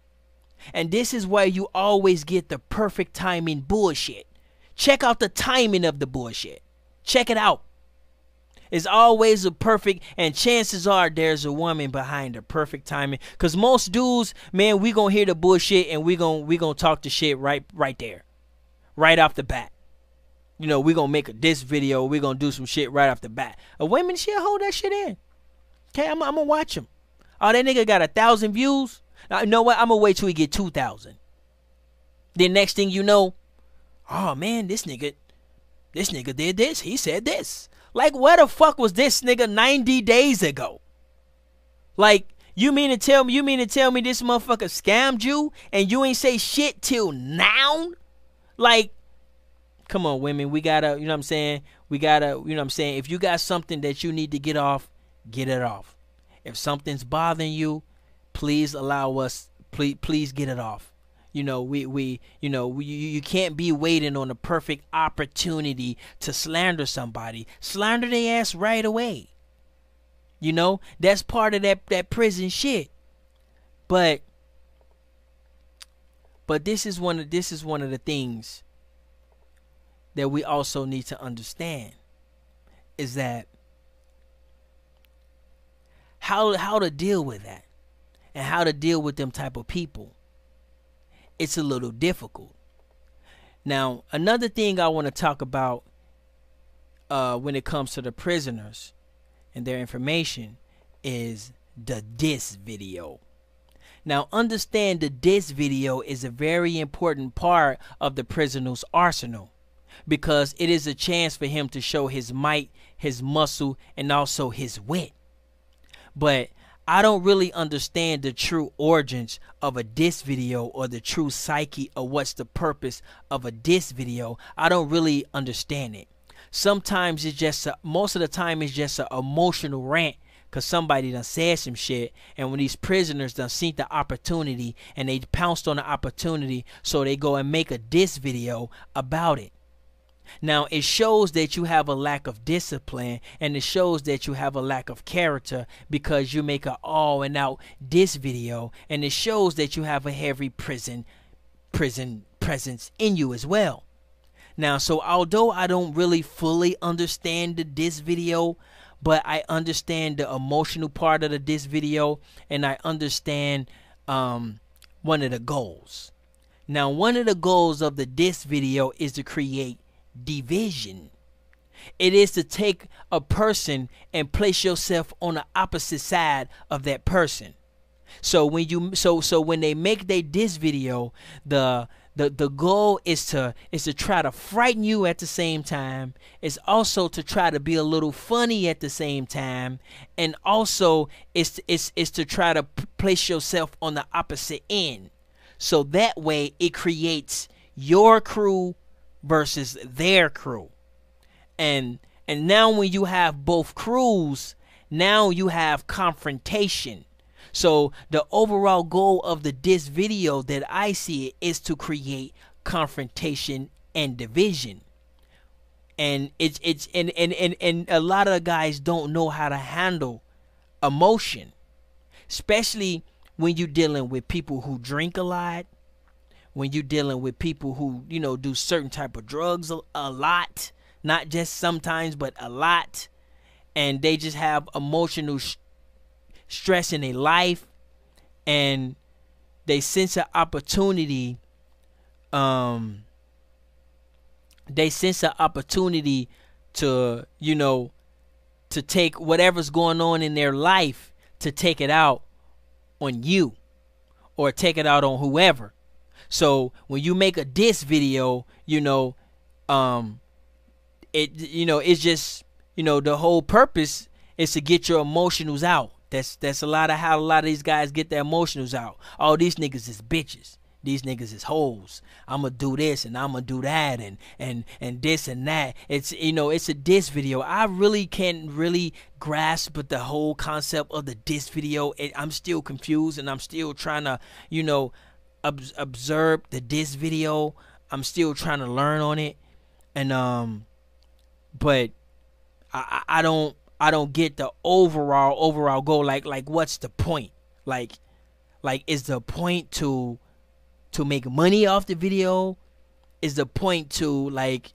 And this is why you always get the perfect timing bullshit. Check out the timing of the bullshit. Check it out. It's always a perfect, and chances are there's a woman behind the perfect timing. Cause most dudes, man, we gonna hear the bullshit and we gonna talk the shit right there, right off the bat. You know, we gonna make a diss video. We gonna do some shit right off the bat. A woman, she'll hold that shit in. Okay, I'm gonna watch him. Oh, that nigga got 1,000 views. Now, you know what? I'm gonna wait till he get 2,000. Then next thing you know, oh man, this nigga did this. He said this. Like, where the fuck was this nigga 90 days ago? Like, you mean to tell me this motherfucker scammed you and you ain't say shit till now? Like, come on, women, we gotta, you know what I'm saying? We gotta, you know what I'm saying? If you got something that you need to get off, get it off. If something's bothering you, please allow us, please get it off. You know, you can't be waiting on the perfect opportunity to slander somebody. Slander their ass right away. You know, that's part of that prison shit. But this is one of the things that we also need to understand is that how to deal with that and how to deal with them type of people. It's a little difficult. Now, another thing I want to talk about when it comes to the prisoners and their information is the diss video. Now, understand the diss video is a very important part of the prisoner's arsenal because it is a chance for him to show his might, his muscle, and also his wit. But I don't really understand the true origins of a diss video or the true psyche of what's the purpose of a diss video. I don't really understand it. Sometimes it's just most of the time it's just an emotional rant because somebody done said some shit, and when these prisoners done seen the opportunity and they pounced on the opportunity, so they go and make a diss video about it. Now, it shows that you have a lack of discipline, and it shows that you have a lack of character because you make an all and out diss video, and it shows that you have a heavy prison presence in you as well. Now, so although I don't really fully understand the diss video, but I understand the emotional part of the diss video, and I understand one of the goals. Now, one of the goals of the diss video is to create division. It is to take a person and place yourself on the opposite side of that person. So when you when they make their diss video, the goal is to try to frighten you at the same time. It's also to try to be a little funny at the same time, and also is to try to place yourself on the opposite end. So that way it creates your crew versus their crew. And now when you have both crews, now you have confrontation. So the overall goal of the diss video that I see it is to create confrontation and division. And it's a lot of guys don't know how to handle emotion, especially when you're dealing with people who drink a lot, when you're dealing with people who, you know, do certain type of drugs a lot, not just sometimes, but a lot, and they just have emotional stress in their life, and they sense an opportunity. They sense an opportunity to, you know, to take whatever's going on in their life to take it out on you or take it out on whoever. So when you make a diss video, you know, it's just, you know, the whole purpose is to get your emotionals out. That's a lot of how a lot of these guys get their emotionals out. Oh, these niggas is bitches. These niggas is hoes. I'ma do this and I'ma do that and this and that. It's, you know, it's a diss video. I really can't really grasp the whole concept of the diss video. I'm still confused, and I'm still trying to, you know, observe the diss video. I'm still trying to learn on it, and but I don't get the overall goal. Like what's the point? Like is the point to make money off the video? Is the point to like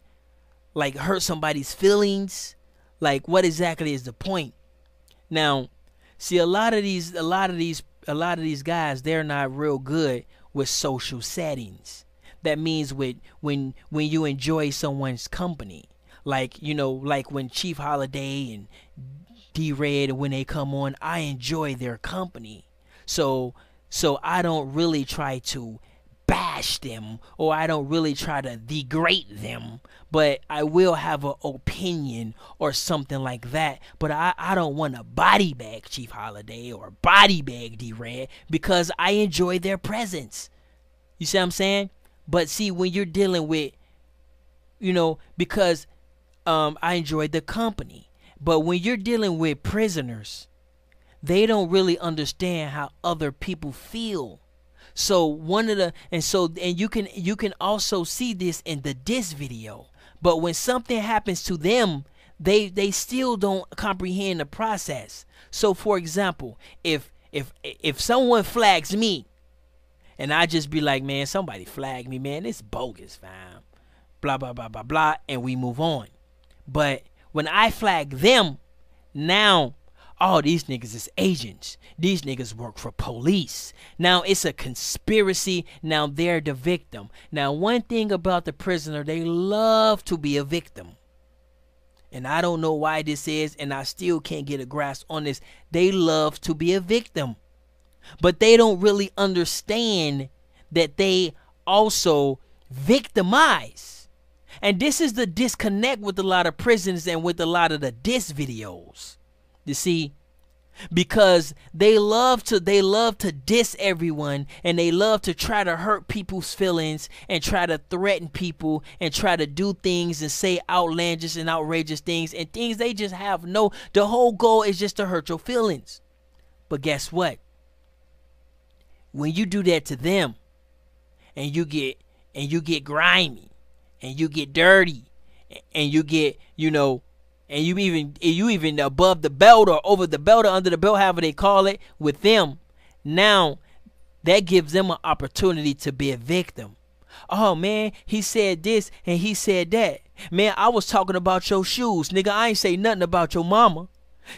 hurt somebody's feelings? Like, what exactly is the point? Now, see, a lot of these guys, they're not real good with social settings. That means when you enjoy someone's company. Like, you know, like when Chief Holiday and D-Red, when they come on, I enjoy their company. So I don't really try to bash them, or I don't really try to degrade them, but I will have an opinion or something like that. But I don't want to body bag Chief Holiday or body bag D-Red because I enjoy their presence. You see what I'm saying? But see, when you're dealing with, you know, because I enjoy the company. But when you're dealing with prisoners, they don't really understand how other people feel. So you can also see this in the diss video. But when something happens to them, they still don't comprehend the process. So for example, if someone flags me, and I just be like, man, somebody flag me, man, it's bogus, fam. blah, blah, blah, blah, blah, and we move on. But when I flag them, now, oh, these niggas is agents. These niggas work for police. Now it's a conspiracy. Now they're the victim. Now, one thing about the prisoner, they love to be a victim. And I don't know why this is, and I still can't get a grasp on this. They love to be a victim. But they don't really understand that they also victimize. And this is the disconnect with a lot of prisons and with a lot of the diss videos. You see, because they love to diss everyone, and they love to try to hurt people's feelings and try to threaten people and try to do things and say outlandish and outrageous things and things they just have no, the whole goal is just to hurt your feelings. But guess what? When you do that to them and you get grimy and you get dirty and you get, and you even above the belt or over the belt or under the belt, however they call it, with them, now that gives them an opportunity to be a victim. Oh man, he said this and he said that. Man, I was talking about your shoes, nigga. I ain't say nothing about your mama.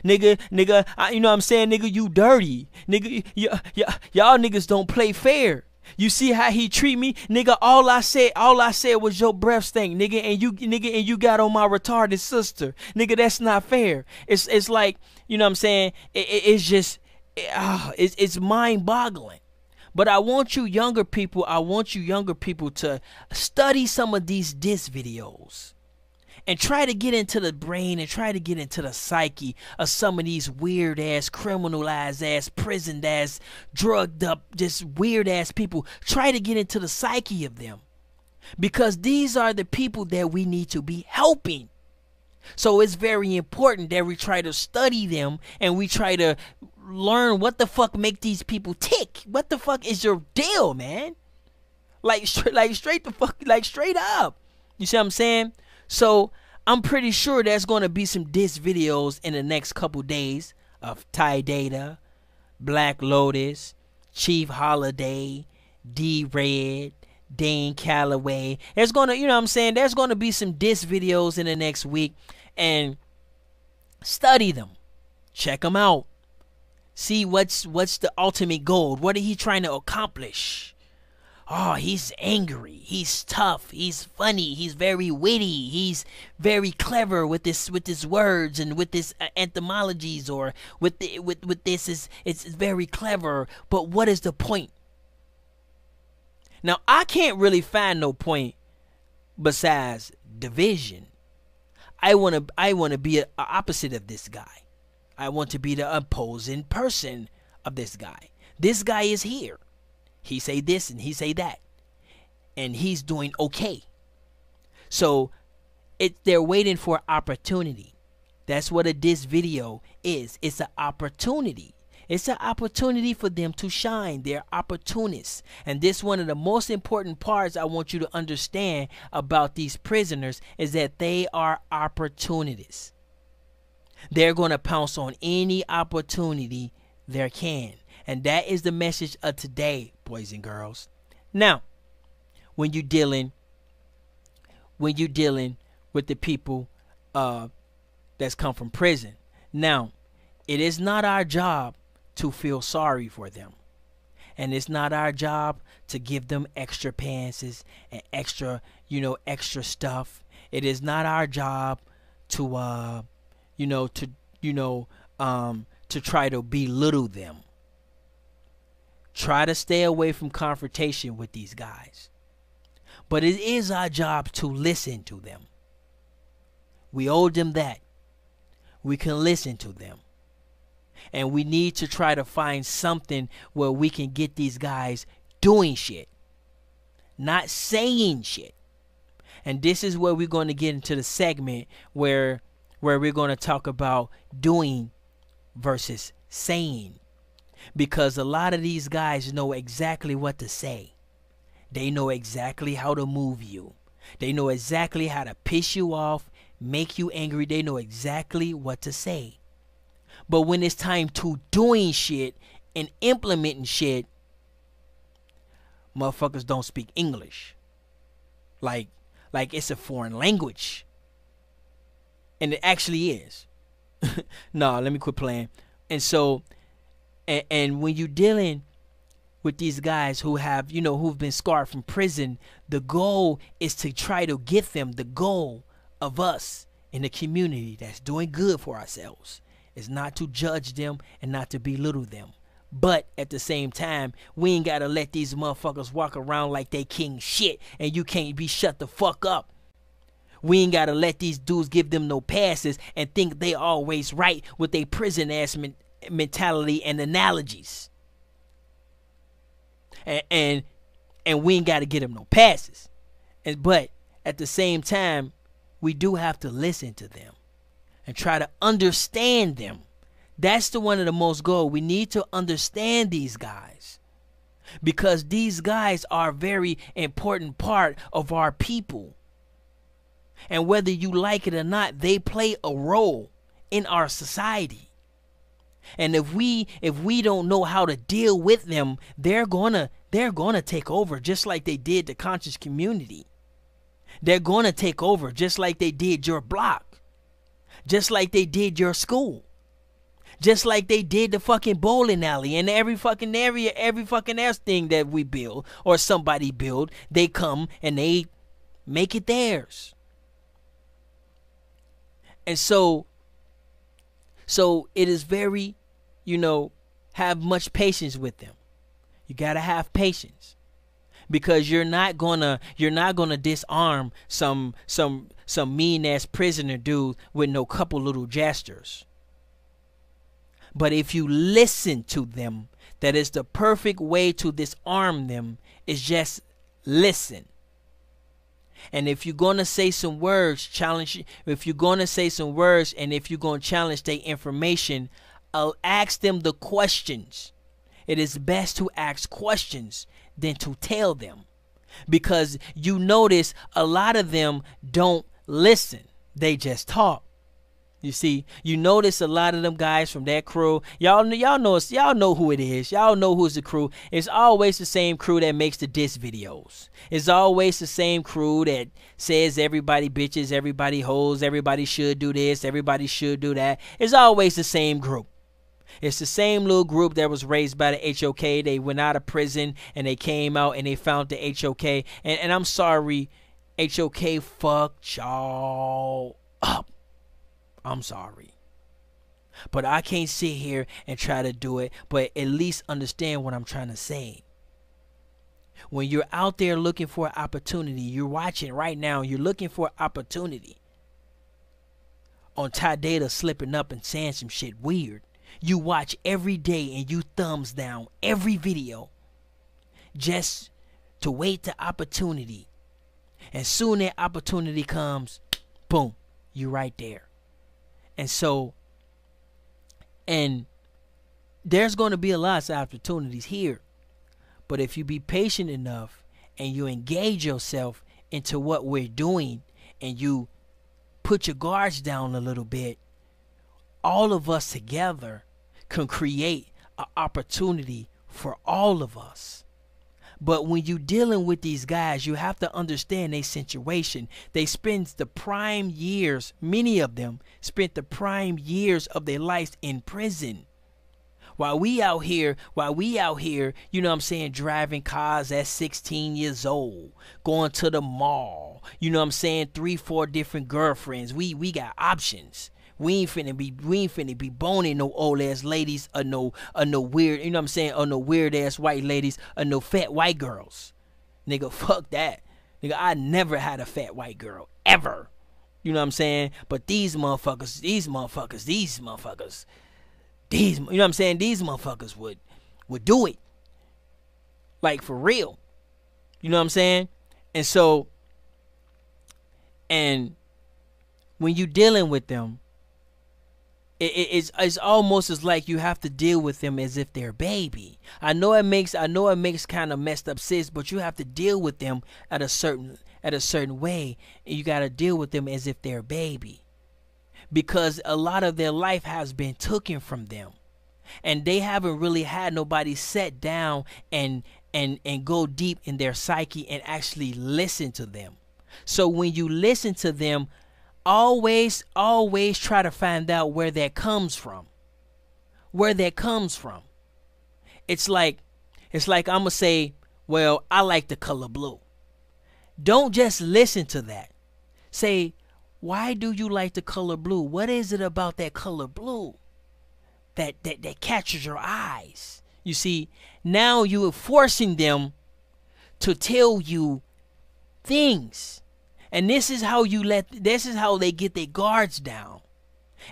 Nigga, you know what I'm saying? Nigga, you dirty. Nigga, y'all niggas don't play fair. You see how he treat me? Nigga, all I said was your breath stink, nigga, and you got on my retarded sister. Nigga, that's not fair. It's like, you know what I'm saying? It's just, it's mind-boggling. But I want you younger people to study some of these diss videos. And try to get into the brain and try to get into the psyche of some of these weird ass, criminalized ass, prisoned ass, drugged up, just weird ass people. Try to get into the psyche of them. Because these are the people that we need to be helping. So it's very important that we try to study them and we try to learn what the fuck make these people tick. What the fuck is your deal, man? Straight up. You see what I'm saying? So I'm pretty sure there's going to be some diss videos in the next couple days of Ty Data, Black Lotus, Chief Holiday, D-Red, Dane Calloway. There's going to, you know what I'm saying? There's going to be some diss videos in the next week, and study them. Check them out. See what's the ultimate goal. What are he trying to accomplish? Oh, he's angry. He's tough. He's funny. He's very witty. He's very clever with his words and with his etymologies, or with this. It's very clever. But what is the point? Now, I can't really find no point besides division. I want to be a opposite of this guy. I want to be the opposing person of this guy. This guy is here. He say this and he say that, and he's doing okay. So they're waiting for opportunity. That's what a diss video is. It's an opportunity. It's an opportunity for them to shine. They're opportunists. And this one of the most important parts I want you to understand about these prisoners is that they are opportunists. They're going to pounce on any opportunity they can. And that is the message of today, boys and girls. Now, when you're dealing with the people that's come from prison, now, it is not our job to feel sorry for them. And it's not our job to give them extra pants and extra stuff. It is not our job to try to belittle them. Try to stay away from confrontation with these guys. But it is our job to listen to them. We owe them that. We can listen to them. And we need to try to find something where we can get these guys doing shit, not saying shit. And this is where we're going to get into the segment where we're going to talk about doing versus saying. Because a lot of these guys know exactly what to say. They know exactly how to move you. They know exactly how to piss you off, make you angry. They know exactly what to say. But when it's time to doing shit and implementing shit, motherfuckers don't speak English. Like like it's a foreign language. And it actually is. No, let me quit playing. And so, and when you're dealing with these guys who have, who've been scarred from prison, the goal is to try to get them, the goal of us in the community that's doing good for ourselves is not to judge them and not to belittle them. But at the same time, we ain't got to let these motherfuckers walk around like they king shit and you can't be shut the fuck up. We ain't got to let these dudes give them no passes and think they always right with their prison ass mentality and analogies. And we ain't got to get them no passes. But at the same time, we do have to listen to them and try to understand them. That's one of the most goal. We need to understand these guys because these guys are a very important part of our people. And whether you like it or not, they play a role in our society. And if we don't know how to deal with them, they're gonna take over just like they did the conscious community. They're gonna take over just like they did your block, just like they did your school, just like they did the fucking bowling alley and every fucking area, every fucking else thing that we build or somebody build. They come and they make it theirs. And so it is very, have much patience with them. You gotta have patience because you're not gonna disarm some mean ass prisoner dude with no couple little gestures. But if you listen to them, that is the perfect way to disarm them, is just listen. And if you're going to say some words, if you're going to say some words and if you're going to challenge their information, I'll ask them the questions. It is best to ask questions than to tell them. Because you notice a lot of them don't listen. They just talk. You see, you notice a lot of them guys from that crew. Y'all know who it is. Y'all know who's the crew. It's always the same crew that makes the diss videos. It's always the same crew that says everybody bitches, everybody hoes, everybody should do this, everybody should do that. It's always the same group. It's the same little group that was raised by the HOK. They went out of prison and they came out and they found the HOK. And I'm sorry, HOK fucked y'all up. I'm sorry. But I can't sit here and try to do it, but at least understand what I'm trying to say. When you're out there looking for an opportunity, you're watching right now, you're looking for an opportunity on Ty Data slipping up and saying some shit weird. You watch every day and you thumbs down every video just to wait the opportunity. And soon that opportunity comes, boom, you're right there. And so, and there's going to be a lot of opportunities here. But if you be patient enough and you engage yourself into what we're doing and you put your guards down a little bit, all of us together can create an opportunity for all of us. But when you're dealing with these guys, you have to understand their situation. They spend the prime years, many of them spent the prime years of their lives in prison. While we out here, you know what I'm saying, driving cars at 16 years old, going to the mall, you know what I'm saying, 3-4 different girlfriends. We got options. We ain't finna be boning no old ass ladies or no weird, you know what I'm saying, or no weird ass white ladies or no fat white girls. Nigga, fuck that. Nigga, I never had a fat white girl ever. You know what I'm saying? But these motherfuckers, you know what I'm saying, these motherfuckers would do it. Like for real. You know what I'm saying? And so, and when you dealing with them, it's almost as like you have to deal with them as if they're baby. I know it makes kind of messed up sense, but you have to deal with them at a certain way, and you got to deal with them as if they're baby, because a lot of their life has been taken from them, and they haven't really had nobody sit down and go deep in their psyche and actually listen to them. So when you listen to them, always try to find out where that comes from. Where that comes from. It's like I'm going to say, well, I like the color blue. Don't just listen to that. Say, why do you like the color blue? What is it about that color blue that catches your eyes? You see, now you are forcing them to tell you things. And this is how they get their guards down.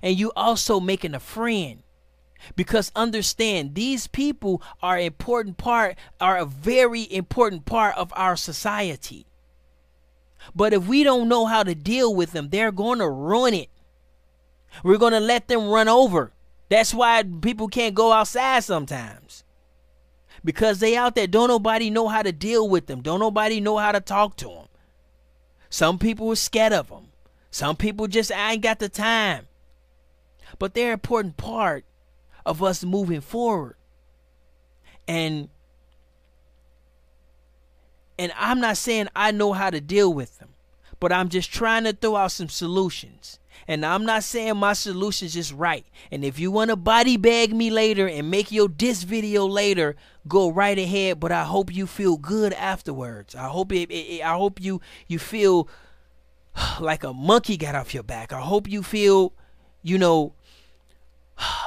And you also making a friend. Because understand, these people are a very important part of our society. But if we don't know how to deal with them, they're going to ruin it. We're going to let them run over. That's why people can't go outside sometimes. Because they out there, don't nobody know how to deal with them. Don't nobody know how to talk to them. Some people are scared of them. Some people just, I ain't got the time. But they're an important part of us moving forward. And I'm not saying I know how to deal with them, but I'm just trying to throw out some solutions. And I'm not saying my solutions is right. And if you want to body bag me later and make your diss video later, go right ahead. But I hope you feel good afterwards. I hope you feel like a monkey got off your back. I hope you feel,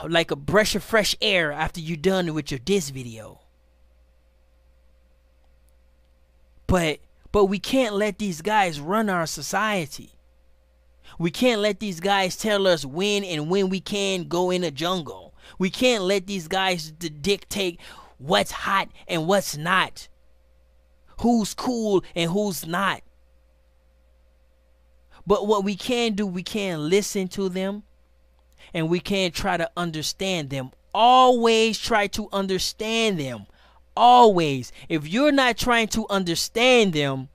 like a breath of fresh air after you're done with your diss video. But we can't let these guys run our society. We can't let these guys tell us when and when we can go in the jungle. We can't let these guys dictate what's hot and what's not. Who's cool and who's not. But what we can do, we can listen to them. And we can try to understand them. Always try to understand them. Always. If you're not trying to understand them,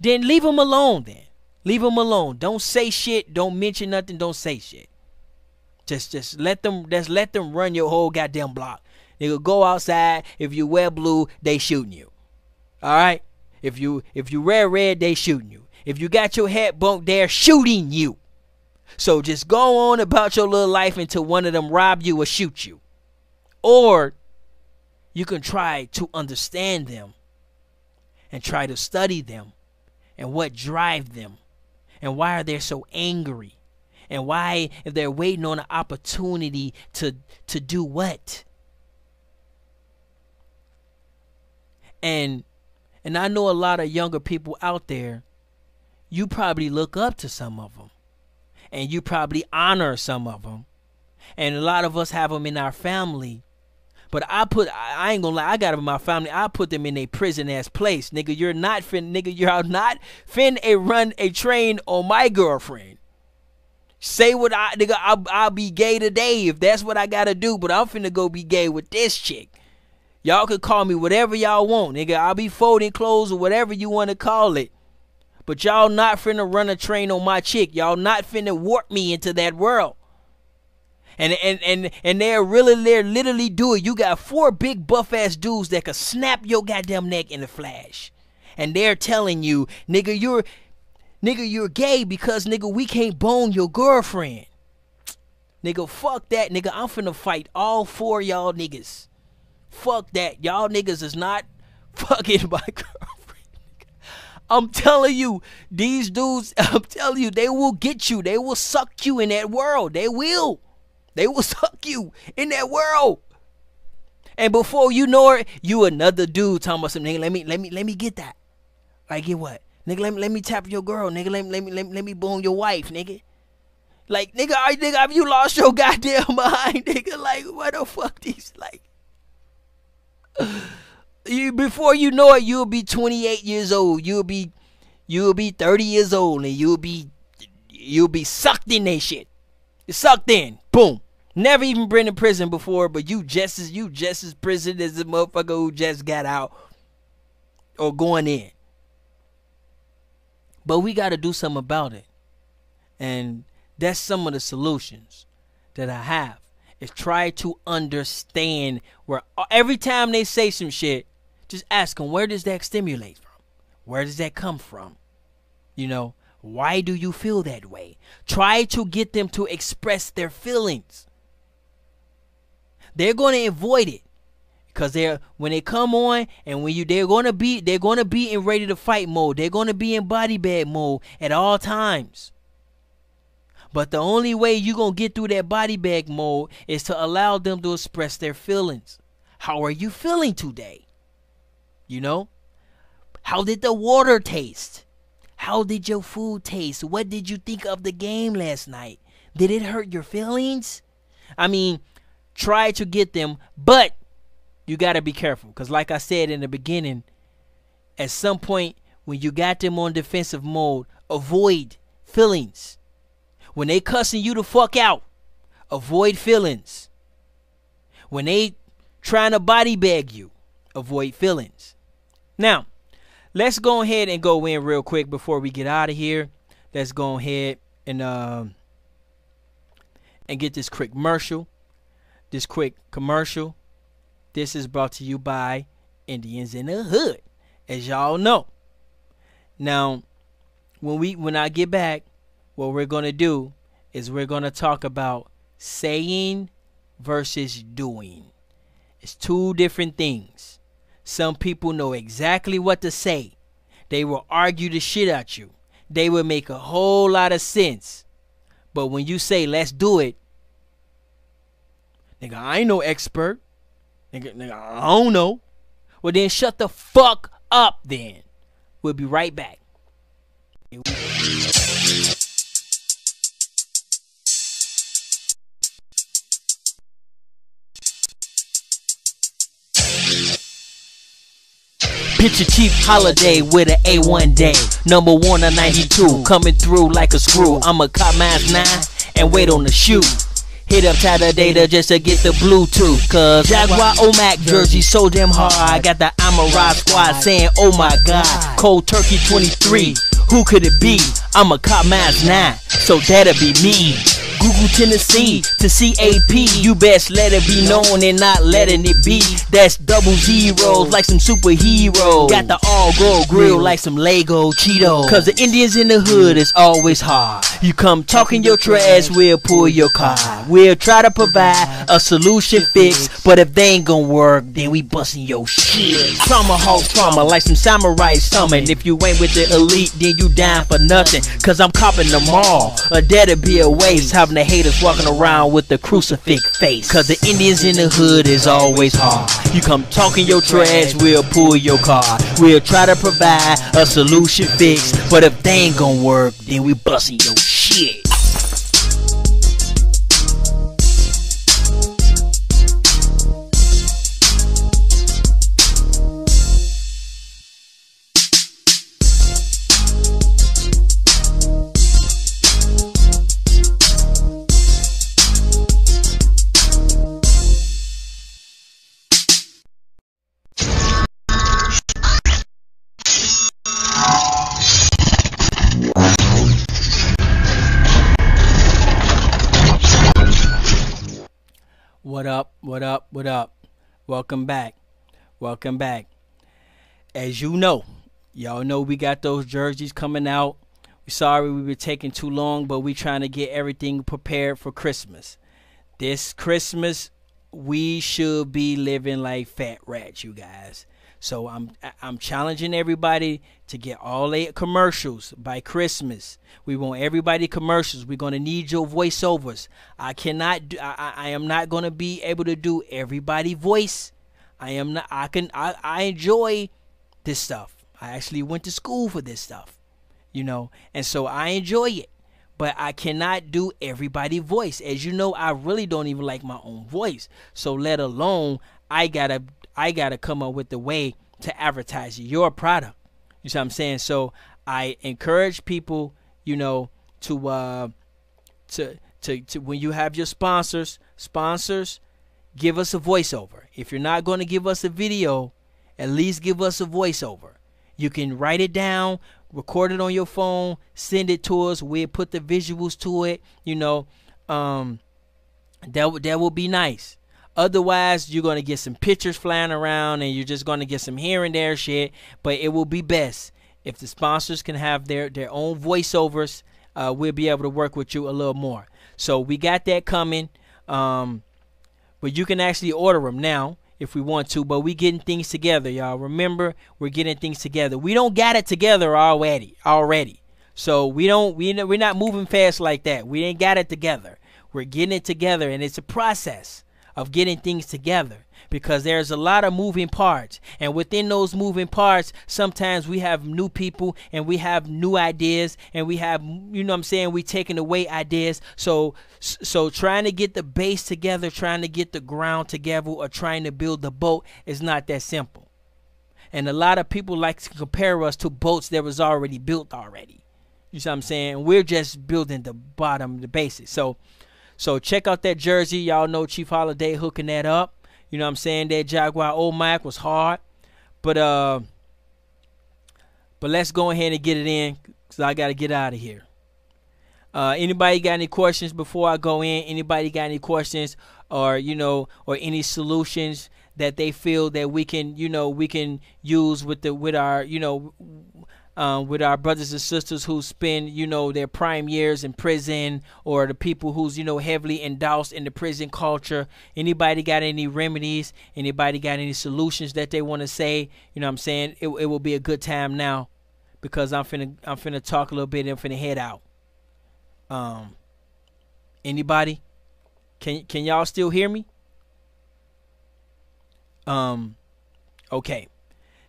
then leave them alone then. Leave them alone. Don't say shit. Don't mention nothing. Don't say shit. Just let them run your whole goddamn block. Nigga, go outside. If you wear blue, they shooting you. Alright? If you wear red, they shooting you. If you got your head bumped, they're shooting you. So just go on about your little life until one of them rob you or shoot you. Or you can try to understand them and try to study them and what drives them and why are they so angry and why if they're waiting on an opportunity to do what. And I know a lot of younger people out there, you probably look up to some of them. And you probably honor some of them. And a lot of us have them in our family. But I ain't gonna lie, I got them in my family. I put them in a prison ass place. Nigga, you're not finna run a train on my girlfriend. Say what I'll be gay today if that's what I gotta do. But I'm finna go be gay with this chick. Y'all could call me whatever y'all want. Nigga, I'll be folding clothes or whatever you want to call it. But y'all not finna run a train on my chick. Y'all not finna warp me into that world. And they're literally do it. You got 4 big buff ass dudes that could snap your goddamn neck in a flash. And they're telling you, nigga, you're gay because nigga we can't bone your girlfriend. Nigga, fuck that, nigga. I'm finna fight all 4 y'all niggas. Fuck that. Y'all niggas is not fucking my girlfriend. I'm telling you, these dudes, I'm telling you, they will get you. They will suck you in that world. They will. They will suck you in that world. And before you know it, you another dude talking about something. Nigga, let me get that. Like, get what? Nigga, let me tap your girl. Nigga, let me bone your wife, nigga. Like, nigga, have you lost your goddamn mind, nigga? Like, what the fuck these, like... Before you know it, you'll be 28 years old. You'll be 30 years old, and you'll be sucked in that shit. You're sucked in. Boom. Never even been to prison before, but you just as prison as the motherfucker who just got out or going in. But we got to do something about it, and that's some of the solutions that I have. Is try to understand where every time they say some shit, just ask them, where does that stimulate from? Where does that come from? You know, why do you feel that way? Try to get them to express their feelings. They're going to avoid it because when they come on and they're going to be in ready to fight mode. They're going to be in body bag mode at all times. But the only way you're going to get through that body bag mode is to allow them to express their feelings. How are you feeling today? You know? How did the water taste? How did your food taste? What did you think of the game last night? Did it hurt your feelings? I mean, try to get them, but you got to be careful. Because like I said in the beginning, at some point when you got them on defensive mode, avoid feelings. When they cussing you the fuck out, avoid feelings. When they trying to body bag you, avoid feelings. Now, let's go ahead and go in real quick before we get out of here. Let's go ahead and get this quick commercial. This is brought to you by Indians in the Hood, as y'all know. Now, when I get back, what we're gonna do is we're gonna talk about saying versus doing. It's two different things. Some people know exactly what to say. They will argue the shit out you. They will make a whole lot of sense. But when you say, let's do it, nigga, I ain't no expert. Nigga, I don't know. Well, then shut the fuck up then. We'll be right back. Picture cheap holiday with an A1 day. Number 1 of 92, coming through like a screw. I'ma cop mask 9 and wait on the shoe. Hit up Tyler Data just to get the Bluetooth. Cause Jaguar OMAC jersey so damn hard. I got the Amara squad saying, oh my god. Cold Turkey 23, who could it be? I'ma cop mask 9, so that'll be me. Google Tennessee to CAP. You best let it be known and not letting it be. That's double zeros like some superheroes. Got the all gold grill like some Lego Cheetos. Cause the Indians in the hood is always hard. You come talking your trash, we'll pull your car. We'll try to provide a solution fix, but if they ain't gonna work, then we busting your shit. Tomahawk trauma like some samurai summon. If you ain't with the elite, then you down for nothing. Cause I'm copping them all, or that'll be a waste. Having the haters walking around with the crucifix face. Cause the Indians in the hood is always hard. You come talking your trash, we'll pull your car. We'll try to provide a solution fix, but if they ain't gonna work, then we busting your shit. What up? Welcome back. As you know, y'all know we got those jerseys coming out. We're sorry we were taking too long, but we trying to get everything prepared for Christmas. This Christmas, we should be living like fat rats, you guys. So I'm challenging everybody to get all 8 commercials by Christmas. We want everybody commercials. We're gonna need your voiceovers. I am not gonna be able to do everybody voice. I enjoy this stuff. I actually went to school for this stuff, you know, and so I enjoy it. But I cannot do everybody voice. As you know, I really don't even like my own voice. So let alone I gotta come up with the way to advertise your product. You see what I'm saying? So I encourage people, you know, to when you have your sponsors, give us a voiceover. If you're not going to give us a video, at least give us a voiceover. You can write it down, record it on your phone, send it to us. We'll put the visuals to it. You know, that will be nice. Otherwise, you're going to get some pictures flying around and you're just going to get some here and there shit. But it will be best If the sponsors can have their own voiceovers, we'll be able to work with you a little more. So we got that coming. But you can actually order them now if we want to. But we getting things together, y'all. Remember, we're getting things together. We don't got it together already. So we're not moving fast like that. We ain't got it together. We're getting it together, and it's a process of getting things together, because there's a lot of moving parts, and within those moving parts, sometimes we have new people and we have new ideas, and we have, you know what I'm saying, we taking away ideas. So trying to get the base together, trying to get the ground together, or trying to build the boat is not that simple. And a lot of people like to compare us to boats that was already built already. You see what I'm saying? We're just building the bottom, the basics. So check out that jersey. Y'all know Chief Holiday hooking that up. You know what I'm saying? That Jaguar Omac was hard. But let's go ahead and get it in, because I got to get out of here. Anybody got any questions before I go in? Anybody got any questions, or any solutions that they feel that we can use with our brothers and sisters who spend their prime years in prison, or the people who's heavily endorsed in the prison culture? Anybody got any remedies? Anybody got any solutions that they want to say? You know what I'm saying? It will be a good time now, because I'm finna talk a little bit and I'm finna head out. Anybody? Can y'all still hear me? Okay.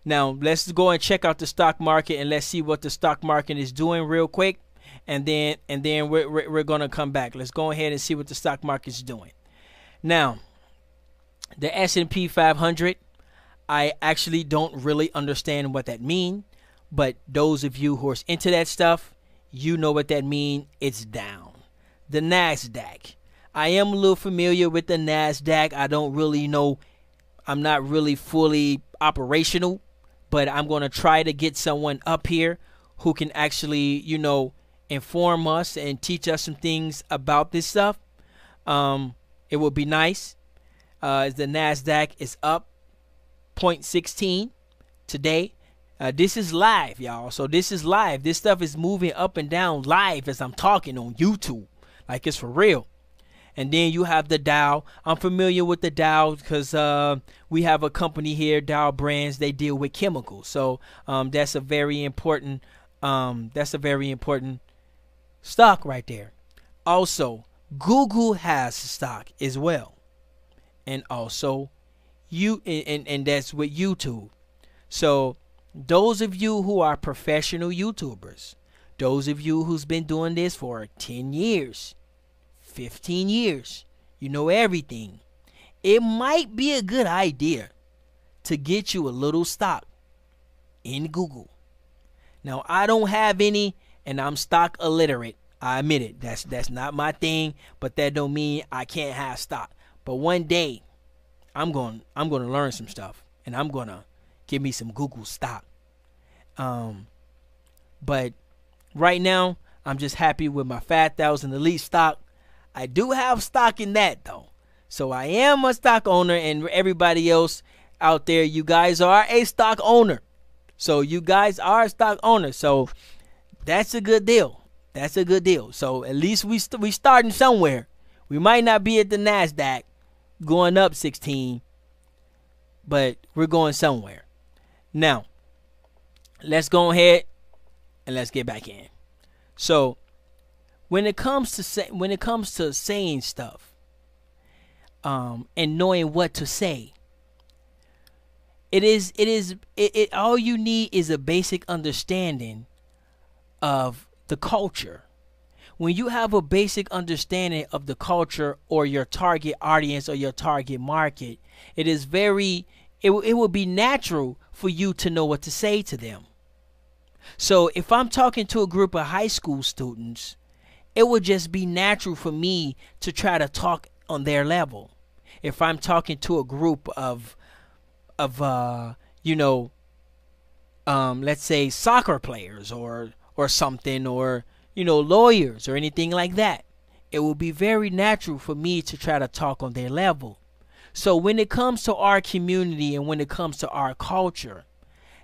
Now let's go and check out the stock market, and let's see what the stock market is doing real quick, and then we're gonna come back. Let's go ahead and see what the stock market is doing. Now, the S&P 500, I actually don't really understand what that means, but those of you who are into that stuff, you know what that means. It's down. The NASDAQ, I am a little familiar with the NASDAQ. I don't really know. I'm not really fully operational, but I'm going to try to get someone up here who can actually, inform us and teach us some things about this stuff. It would be nice. The NASDAQ is up 0.16 today. This is live, y'all. So this is live. This stuff is moving up and down live as I'm talking on YouTube. Like, it's for real. And then you have the Dow. I'm familiar with the Dow because we have a company here, Dow Brands. They deal with chemicals, so that's a very important stock right there. Also, Google has stock as well, and also and that's with YouTube. So those of you who are professional YouTubers, those of you who's been doing this for 10 years, 15 years, you know everything, it might be a good idea to get you a little stock in Google. Now, I don't have any, and I'm stock illiterate. I admit it. That's not my thing, but that don't mean I can't have stock. But one day I'm going to learn some stuff, and I'm going to give me some Google stock. But right now I'm just happy with my 5,000 elite stock. I do have stock in that, though. So I am a stock owner, and everybody else out there, you guys are a stock owner. So you guys are a stock owner. So that's a good deal. That's a good deal. So at least we starting somewhere. We might not be at the NASDAQ going up 16, but we're going somewhere. Now, let's go ahead and let's get back in. So when it comes to saying stuff, and knowing what to say, all you need is a basic understanding of the culture. When you have a basic understanding of the culture, or your target audience, or your target market, it will be natural for you to know what to say to them. So if I'm talking to a group of high school students, it would just be natural for me to try to talk on their level. If I'm talking to a group of let's say soccer players or something, or lawyers or anything like that, it will be very natural for me to try to talk on their level. So when it comes to our community and when it comes to our culture,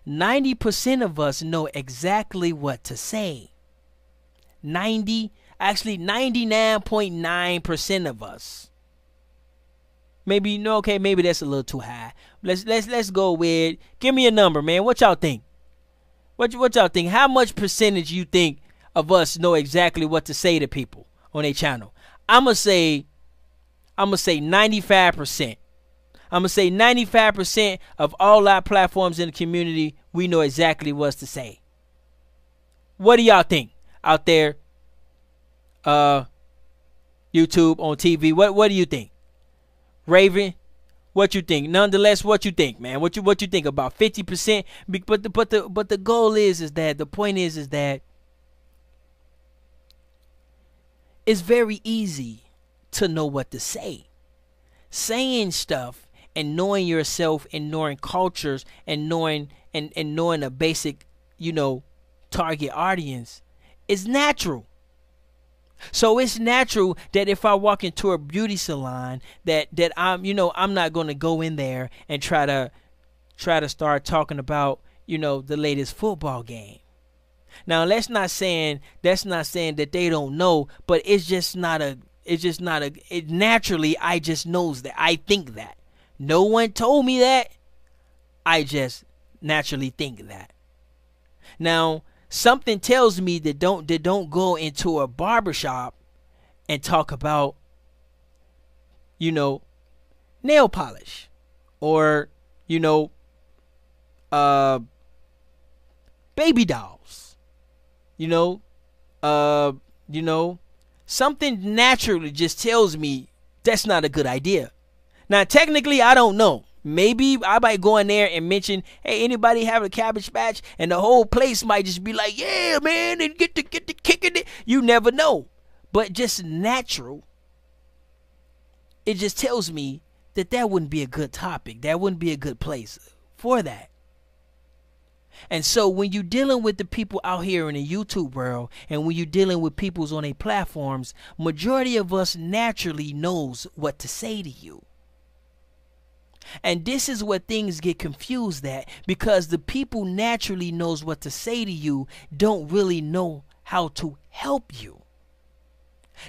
90% of us know exactly what to say. 99.9% of us. Maybe maybe that's a little too high. Let's go with, give me a number, man. What y'all think? What y'all think? How much percentage you think of us know exactly what to say to people on their channel? I'ma say 95%. I'ma say 95% of all our platforms in the community, we know exactly what to say. What do y'all think out there? YouTube, on TV. What do you think? Raven, what you think? Nonetheless, what you think, man? What you think about 50%? But the goal is that the point is that it's very easy to know what to say. Saying stuff and knowing yourself and knowing cultures and knowing a basic, target audience is natural. So it's natural that if I walk into a beauty salon that I'm not going to go in there and try to start talking about, the latest football game. Now, that's not saying that they don't know, but naturally I just knows that. I think that. No one told me that. I just naturally think that. Now, something tells me that don't go into a barbershop and talk about, nail polish or, baby dolls, something naturally just tells me that's not a good idea. Now, technically, I don't know. Maybe I might go in there and mention, hey, anybody have a Cabbage Patch? And the whole place might just be like, yeah, man, and get the kicking it. You never know. But just natural, it just tells me that wouldn't be a good topic. That wouldn't be a good place for that. And so when you're dealing with the people out here in the YouTube world, and when you're dealing with peoples on their platforms, majority of us naturally knows what to say to you. And this is where things get confused at, because the people naturally knows what to say to you don't really know how to help you.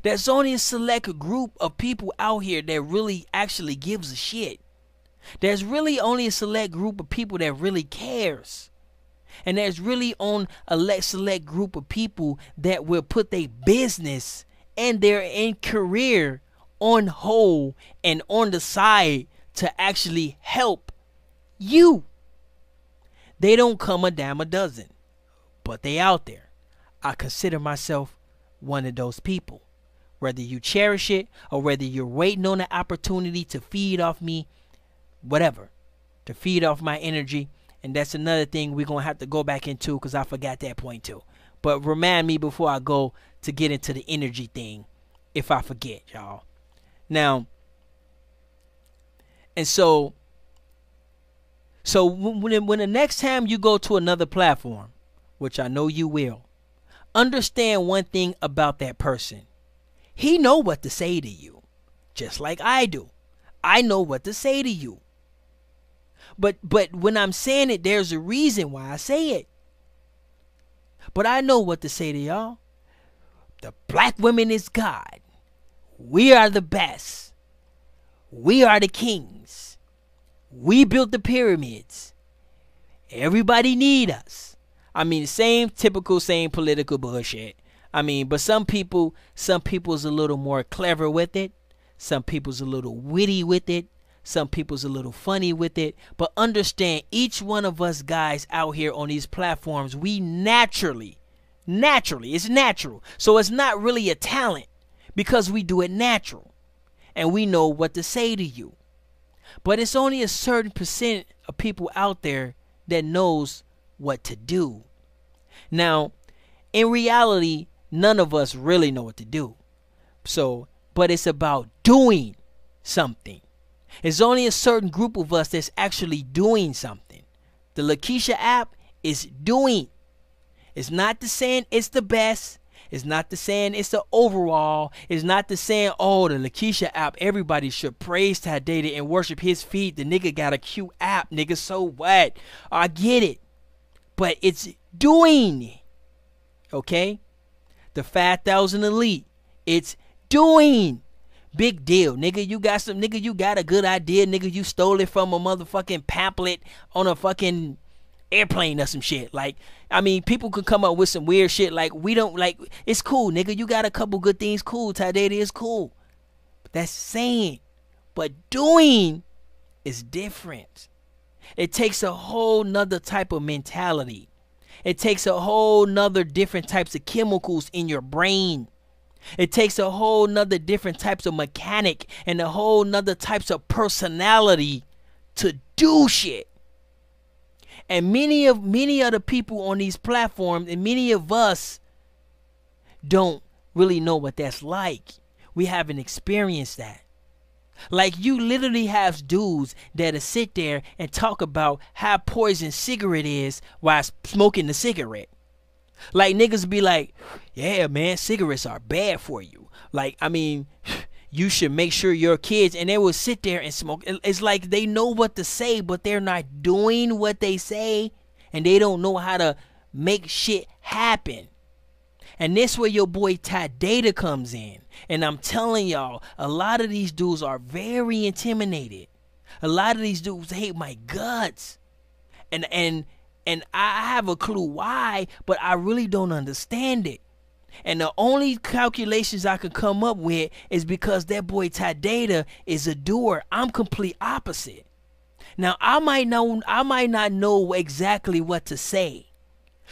There's only a select group of people out here that really actually gives a shit. There's really only a select group of people that really cares. And there's really on a select group of people that will put their business and their career on hold and on the side to actually help you. They don't come a dime a dozen, but they out there. I consider myself one of those people. Whether you cherish it or whether you're waiting on the opportunity to feed off me, whatever, to feed off my energy. And that's another thing we're going to have to go back into, because I forgot that point too. But remind me before I go to get into the energy thing if I forget, y'all. Now, and so when the next time you go to another platform, which I know you will, understand one thing about that person. He know what to say to you, just like I do. I know what to say to you. But when I'm saying it, there's a reason why I say it. But I know what to say to y'all. The black women is God. We are the best. We are the kings. We built the pyramids. Everybody need us. I mean, same political bullshit. I mean, but some people's a little more clever with it. Some people's a little witty with it. Some people's a little funny with it. But understand, each one of us guys out here on these platforms, we naturally, it's natural. So it's not really a talent, because we do it natural. And we know what to say to you. But it's only a certain percent of people out there that knows what to do. Now, in reality, none of us really know what to do. So, but it's about doing something. It's only a certain group of us that's actually doing something. The Lakeisha app is doing. It's not the saying it's the best. It's not the saying it's the overall. It's not the saying, oh, the Lakeisha app, everybody should praise Tadata and worship his feet. The nigga got a cute app, nigga, so what? I get it. but it's doing. Okay? The 5,000 elite, it's doing. Big deal, nigga. You got a good idea, nigga. You stole it from a motherfucking pamphlet on a fucking airplane or some shit. Like, I mean, people could come up with some weird shit. Like, we don't like. It's cool, nigga. You got a couple good things. Cool. Ty Data is cool. But that's saying. But doing is different. It takes a whole nother type of mentality. It takes a whole nother different types of chemicals in your brain. It takes a whole nother different types of mechanic and a whole nother types of personality to do shit. And many of the people on these platforms and many of us don't really know what that's like. We haven't experienced that. Like, you literally have dudes that'll sit there and talk about how poison cigarette is while smoking the cigarette. Like, niggas be like, yeah, man, cigarettes are bad for you. Like, I mean, you should make sure your kids, and they will sit there and smoke. It's like they know what to say, but they're not doing what they say, and they don't know how to make shit happen. And this where your boy Ty Data comes in. And I'm telling y'all, a lot of these dudes are very intimidated. A lot of these dudes hate my guts. And I have a clue why, but I really don't understand it. And the only calculations I could come up with is because that boy Ty Data is a doer. I'm complete opposite. Now, I might not know exactly what to say.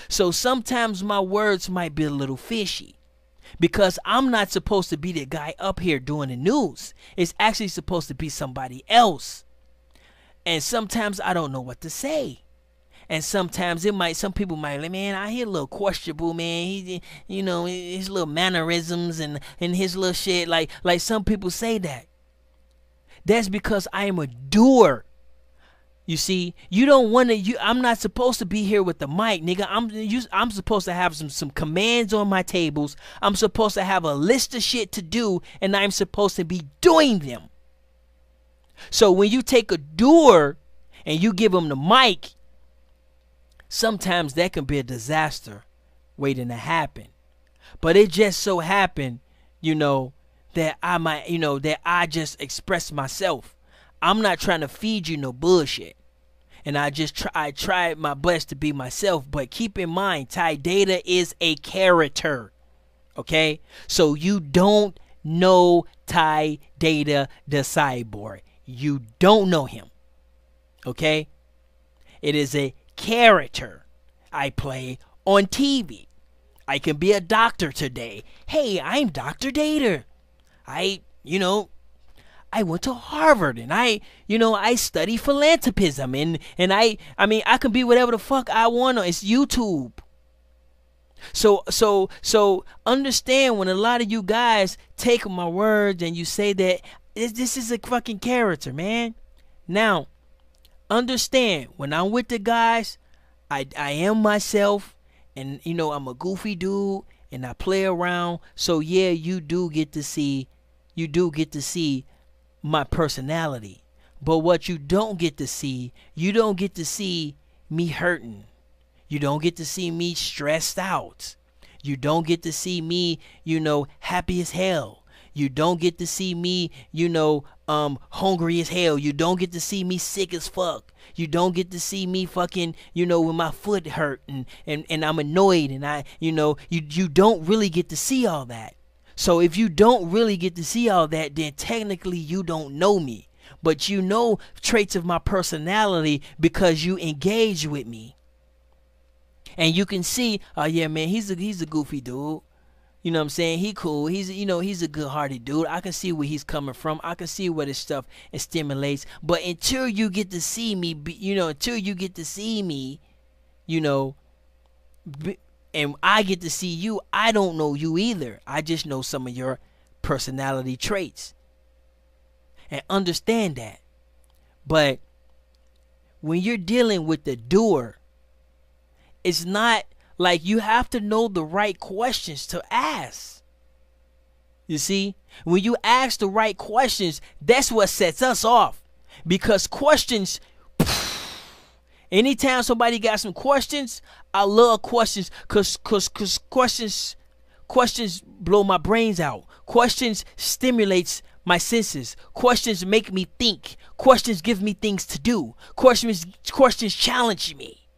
So sometimes my words might be a little fishy. Because I'm not supposed to be the guy up here doing the news. It's actually supposed to be somebody else. And sometimes I don't know what to say. And sometimes some people might like, man, I hear a little questionable, man. He, you know, his little mannerisms and his little shit. Like some people say that. That's because I am a doer. You see, you don't want to. I'm not supposed to be here with the mic, nigga. I'm supposed to have some commands on my tables. I'm supposed to have a list of shit to do, and I'm supposed to be doing them. So when you take a doer and you give him the mic, sometimes that can be a disaster waiting to happen. But it just so happened, you know, that I just express myself. I'm not trying to feed you no bullshit. And I tried my best to be myself. But keep in mind, Ty Data is a character. Okay? So you don't know Ty Data the cyborg. You don't know him. Okay? It is a character I play on TV. I can be a doctor today. Hey, I'm Dr. Data. I went to Harvard and I study philanthropism and I mean I can be whatever the fuck I want. It's YouTube. So understand when a lot of you guys take my words and you say that this is a fucking character, man. Now, understand when I'm with the guys, I am myself, and I'm a goofy dude and I play around. So yeah, you do get to see my personality. But what you don't get to see me hurting. You don't get to see me stressed out. You don't get to see me, happy as hell. You don't get to see me, hungry as hell. You don't get to see me sick as fuck. You don't get to see me fucking, when my foot hurt and I'm annoyed and you don't really get to see all that. So if you don't really get to see all that, then technically you don't know me. But you know traits of my personality because you engage with me. And you can see, oh yeah, man, he's a goofy dude. You know what I'm saying? He cool. He's a good-hearted dude. I can see where he's coming from. I can see where this stuff it stimulates. But until you get to see me, and I get to see you, I don't know you either. I just know some of your personality traits. And understand that. But when you're dealing with the doer, it's not like you have to know the right questions to ask. You see? When you ask the right questions, that's what sets us off. Because questions, Anytime somebody got some questions, I love questions, cause questions blow my brains out. Questions stimulates my senses. Questions make me think. Questions give me things to do. Questions challenge me.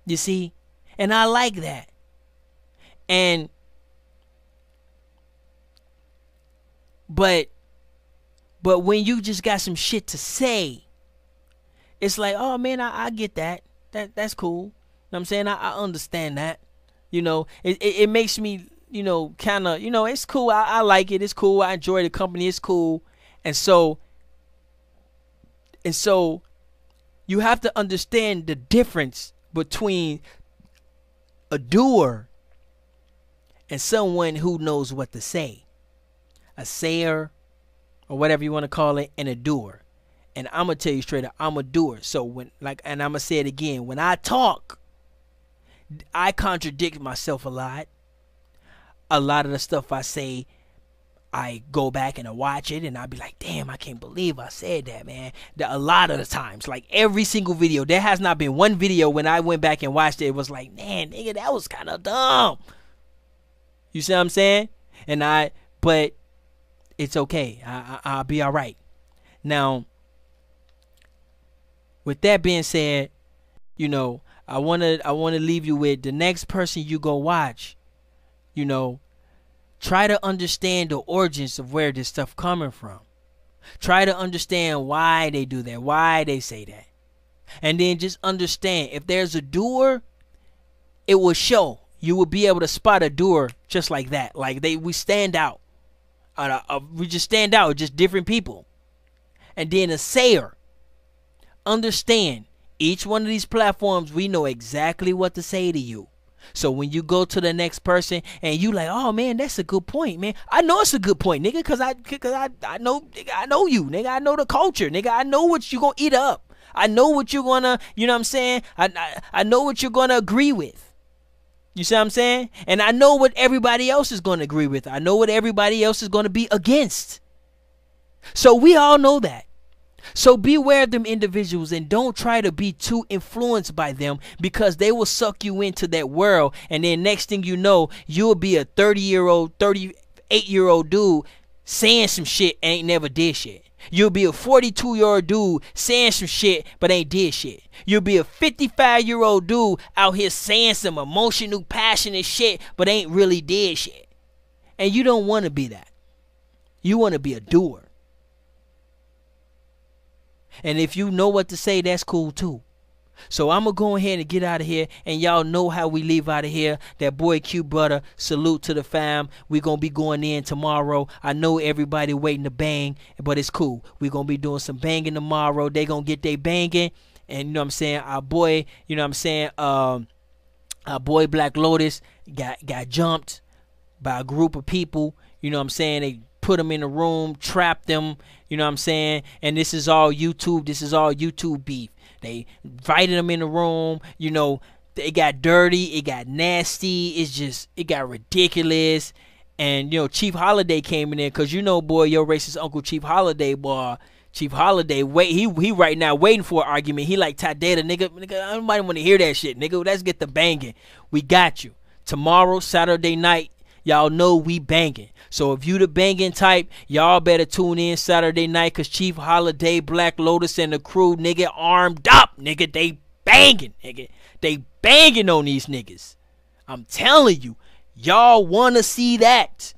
You see? And I like that. And but when you just got some shit to say, it's like, oh man, I get that. That's cool. You know what I'm saying? I understand that. You know, it makes me, you know, kind of, you know, it's cool. I like it. It's cool. I enjoy the company. It's cool. And so you have to understand the difference between a doer and someone who knows what to say. A sayer, or whatever you want to call it, and a doer. And I'm gonna tell you straight up, I'm a doer. So when, like, and I'm gonna say it again, when I talk, I contradict myself a lot. A lot of the stuff I say, I go back and I watch it, and I'll be like, damn, I can't believe I said that, man. A lot of the times, like every single video, there has not been one video when I went back and watched it, it was like, man, nigga, that was kind of dumb. You see what I'm saying? But it's okay. I'll be all right. Now, with that being said, you know, I wanna leave you with the next person you go watch. You know, try to understand the origins of where this stuff coming from. Try to understand why they do that, why they say that, and then just understand if there's a doer, it will show. You will be able to spot a doer just like that. Like we stand out. We just stand out, just different people. And then a sayer, understand each one of these platforms, we know exactly what to say to you. So when you go to the next person and you like, oh man, that's a good point, man. I know it's a good point, nigga, cause I know, nigga, I know you, nigga. I know the culture, nigga. I know what you gonna eat up. I know what you're gonna, you know what I'm saying? I know what you're gonna agree with. You see what I'm saying? And I know what everybody else is going to agree with. I know what everybody else is going to be against. So we all know that. So beware of them individuals and don't try to be too influenced by them, because they will suck you into that world. And then next thing you know, you'll be a 30-year-old, 38-year-old dude saying some shit and ain't never did shit. You'll be a 42-year-old dude saying some shit but ain't did shit. You'll be a 55-year-old dude out here saying some emotional, passionate shit but ain't really did shit. And you don't want to be that. You want to be a doer. And if you know what to say, that's cool too. So I'm going to go ahead and get out of here. And y'all know how we leave out of here. That boy Q Brother, salute to the fam. We going to be going in tomorrow. I know everybody waiting to bang, but it's cool. We going to be doing some banging tomorrow. They going to get they banging. And you know what I'm saying? Our boy, you know what I'm saying? Our boy Black Lotus got jumped by a group of people. You know what I'm saying? They put him in a room, trapped him. You know what I'm saying? And this is all YouTube. This is all YouTube beef. They invited him in the room, you know, it got dirty, it got nasty, it got ridiculous. And, you know, Chief Holiday came in there, because, you know, boy, your racist uncle Chief Holiday, boy, Chief Holiday, he right now waiting for an argument. He like, Tadata, nigga, nobody want to hear that shit, nigga. Let's get the banging. We got you. Tomorrow, Saturday night, y'all know we banging. So if you the banging type, y'all better tune in Saturday night, because Chief Holiday, Black Lotus, and the crew, nigga, armed up, nigga. They banging, nigga. They banging on these niggas. I'm telling you, y'all want to see that.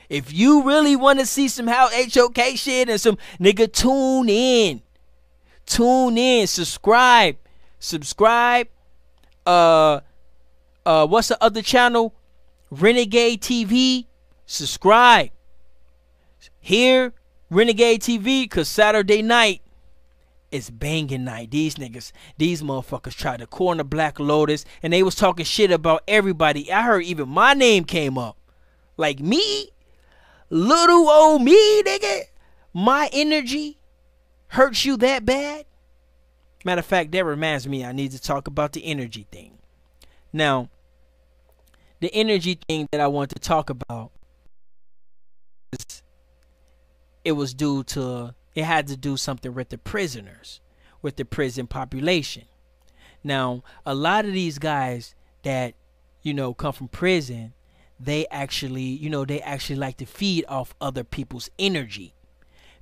If you really want to see some how HOK shit and some, nigga, tune in. Tune in. Subscribe. What's the other channel? Renegade TV. Subscribe here, Renegade TV, because Saturday night is banging night. These motherfuckers tried to corner Black Lotus, and they was talking shit about everybody. I heard even my name came up. Like me, little old me, nigga. My energy hurts you that bad? Matter of fact, that reminds me, I need to talk about the energy thing. Now, the energy thing that I want to talk about, it had to do something with the prisoners, with the prison population. Now, a lot of these guys that, come from prison, they actually like to feed off other people's energy,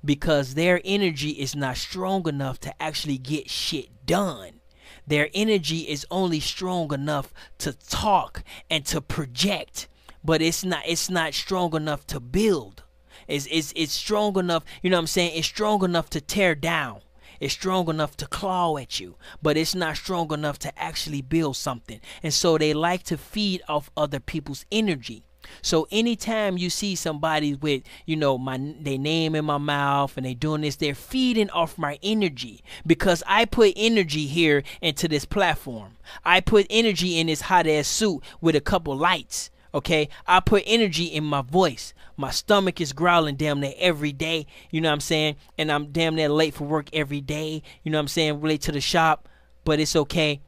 because their energy is not strong enough to actually get shit done. Their energy is only strong enough to talk and to project, but it's not strong enough to build. It's strong enough, you know what I'm saying? It's strong enough to tear down. It's strong enough to claw at you, but it's not strong enough to actually build something. And so they like to feed off other people's energy. So anytime you see somebody with, their name in my mouth and they doing this, they're feeding off my energy, because I put energy here into this platform. I put energy in this hot ass suit with a couple lights. Okay, I put energy in my voice. My stomach is growling damn near every day. You know what I'm saying? And I'm damn near late for work every day. You know what I'm saying? Late to the shop, but it's okay.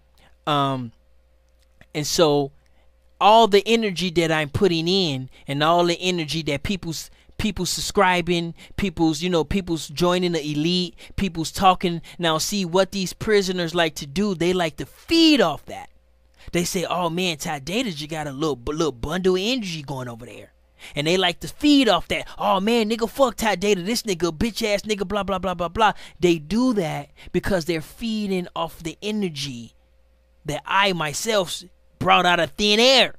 And so all the energy that I'm putting in, and all the energy that people's subscribing, people's joining the elite, people's talking. Now see what these prisoners like to do. They like to feed off that. They say, oh man, Ty Data, you got a little bundle of energy going over there. And they like to feed off that. Oh man, nigga, fuck Ty Data, this nigga, bitch ass nigga, blah, blah, blah, blah, blah. They do that because they're feeding off the energy that I myself brought out of thin air.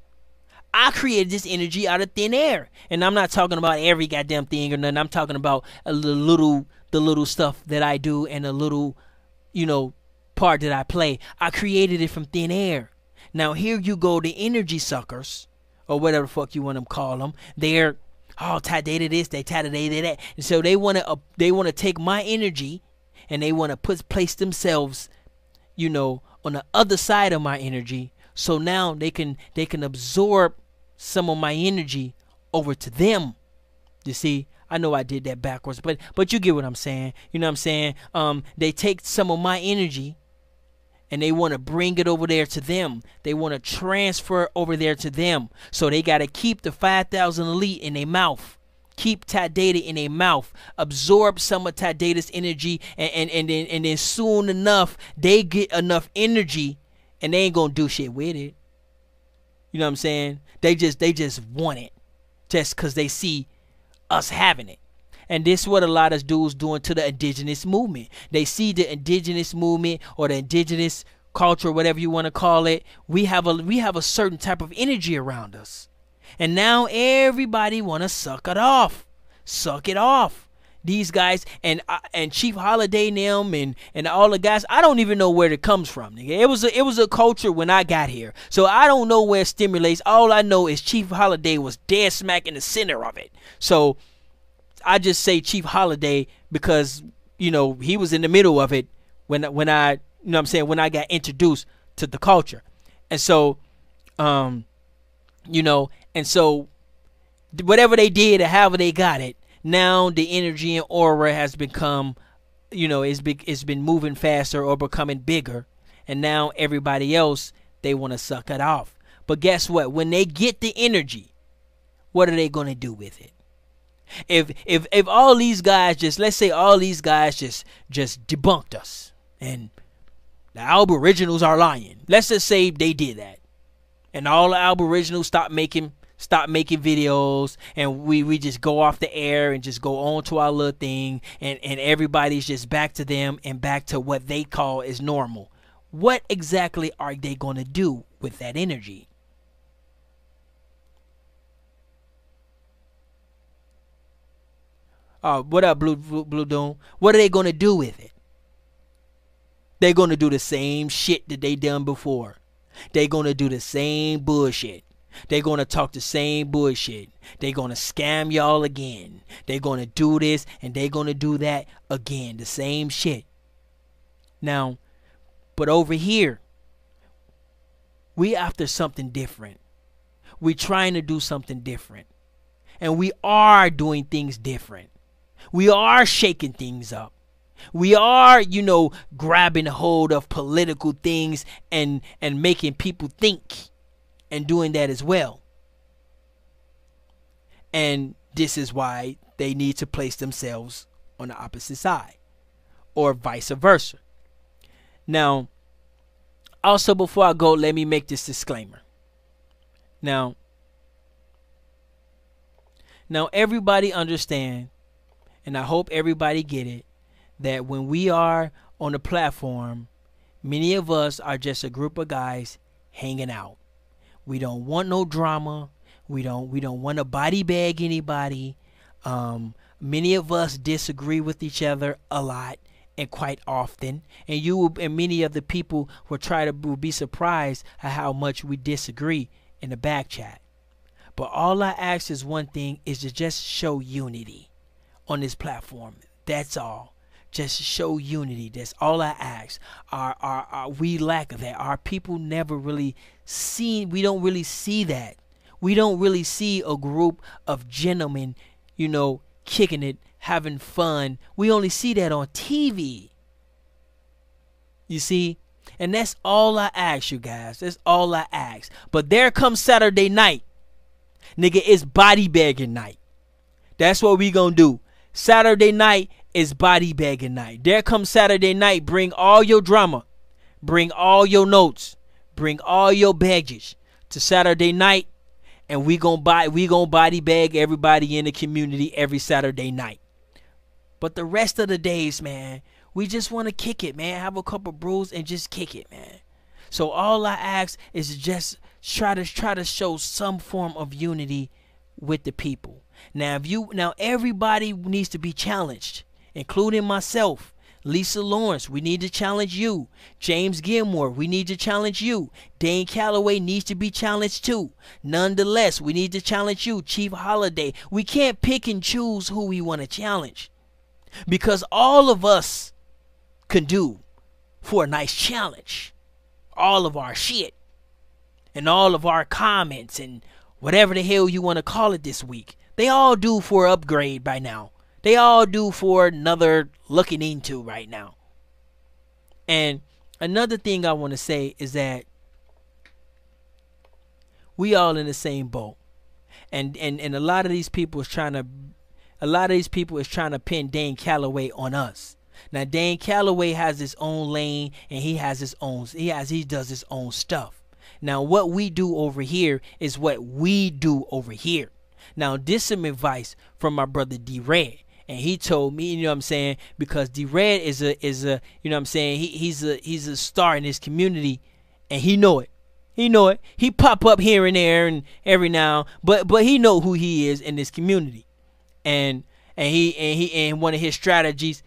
I created this energy out of thin air. And I'm not talking about every goddamn thing or nothing. I'm talking about the little stuff that I do, and a little, part that I play. I created it from thin air. Now here you go, the energy suckers, or whatever the fuck you want to call them. They're, Ty Data this, they Ty Data that, and so they want to take my energy, and they want to place themselves, on the other side of my energy. So now they can absorb some of my energy over to them. You see, I know I did that backwards, but you get what I'm saying. You know what I'm saying? They take some of my energy, and they want to bring it over there to them. They want to transfer over there to them. So they got to keep the 5,000 elite in their mouth. Keep Ty Data in their mouth. Absorb some of Ty Data's energy. And then soon enough, they get enough energy, and they ain't going to do shit with it. You know what I'm saying? They just want it. Just because they see us having it. And this is what a lot of dudes doing to the indigenous movement. They see the indigenous movement, or the indigenous culture, whatever you want to call it. We have a certain type of energy around us, and now everybody want to suck it off. These guys and Chief Holiday and them and all the guys. I don't even know where it comes from. Nigga. It was a culture when I got here, so I don't know where it stimulates. All I know is Chief Holiday was dead smack in the center of it. So I just say Chief Holiday because he was in the middle of it when I when I got introduced to the culture. And so and so whatever they did or however they got it, now the energy and aura has become it's been moving faster or becoming bigger, and now everybody else, they want to suck it off. But guess what? When they get the energy, what are they going to do with it? If all these guys let's say all these guys just debunked us and the Aboriginals are lying. Let's just say they did that, and all the Aboriginals stopped making videos, and we just go off the air and just go on to our little thing, and everybody's just back to them and back to what they call is normal. What exactly are they going to do with that energy? What up, Blue Doom? What are they going to do with it? They're going to do the same shit that they done before. They're going to do the same bullshit. They're going to talk the same bullshit. They're going to scam y'all again. They're going to do this and they're going to do that again. The same shit. Now, but over here, we after something different. We trying to do something different. And we are doing things different. We are shaking things up. We are, grabbing hold of political things and making people think and doing that as well. And this is why they need to place themselves on the opposite side, or vice versa. Now, Also, before I go, let me make this disclaimer. Now everybody understand, and I hope everybody get it, that when we are on the platform, many of us are just a group of guys hanging out. We don't want no drama. We don't want to body bag anybody. Many of us disagree with each other a lot and quite often, and many of the people will be surprised at how much we disagree in the back chat. But all I ask is one thing, is to just show unity on this platform. That's all. Just show unity. That's all I ask. We lack that. Our people never really see. We don't really see that. We don't really see a group of gentlemen, kicking it, having fun. We only see that on TV. You see? And that's all I ask you guys. That's all I ask. But there comes Saturday night. Nigga, it's body bagging night. That's what we gonna do. Saturday night is body bagging night. There comes Saturday night. Bring all your drama. Bring all your notes. Bring all your baggage to Saturday night, and we gonna body bag everybody in the community every Saturday night. But the rest of the days, man, we just want to kick it, man. Have a couple brews and just kick it, man. So all I ask is to just try to show some form of unity with the people. Now everybody needs to be challenged, including myself. Lisa Lawrence, we need to challenge you. James Gilmore, we need to challenge you. Dane Calloway needs to be challenged too. Nonetheless, we need to challenge you. Chief Holiday. We can't pick and choose who we want to challenge, because all of us can do for a nice challenge. All of our shit and all of our comments and whatever the hell you want to call it this week, they all do for upgrade by now. They all do for another looking into right now. And another thing I want to say is that we all in the same boat. And a lot of these people is trying to pin Dane Calloway on us. Now Dane Calloway has his own lane, and he does his own stuff. Now what we do over here is what we do over here. Now this is some advice from my brother D-Red. And he told me, you know what I'm saying, because D-Red is a you know what I'm saying, he's a star in his community, and he know it. He pop up here and there and every now, but he know who he is in this community. And one of his strategies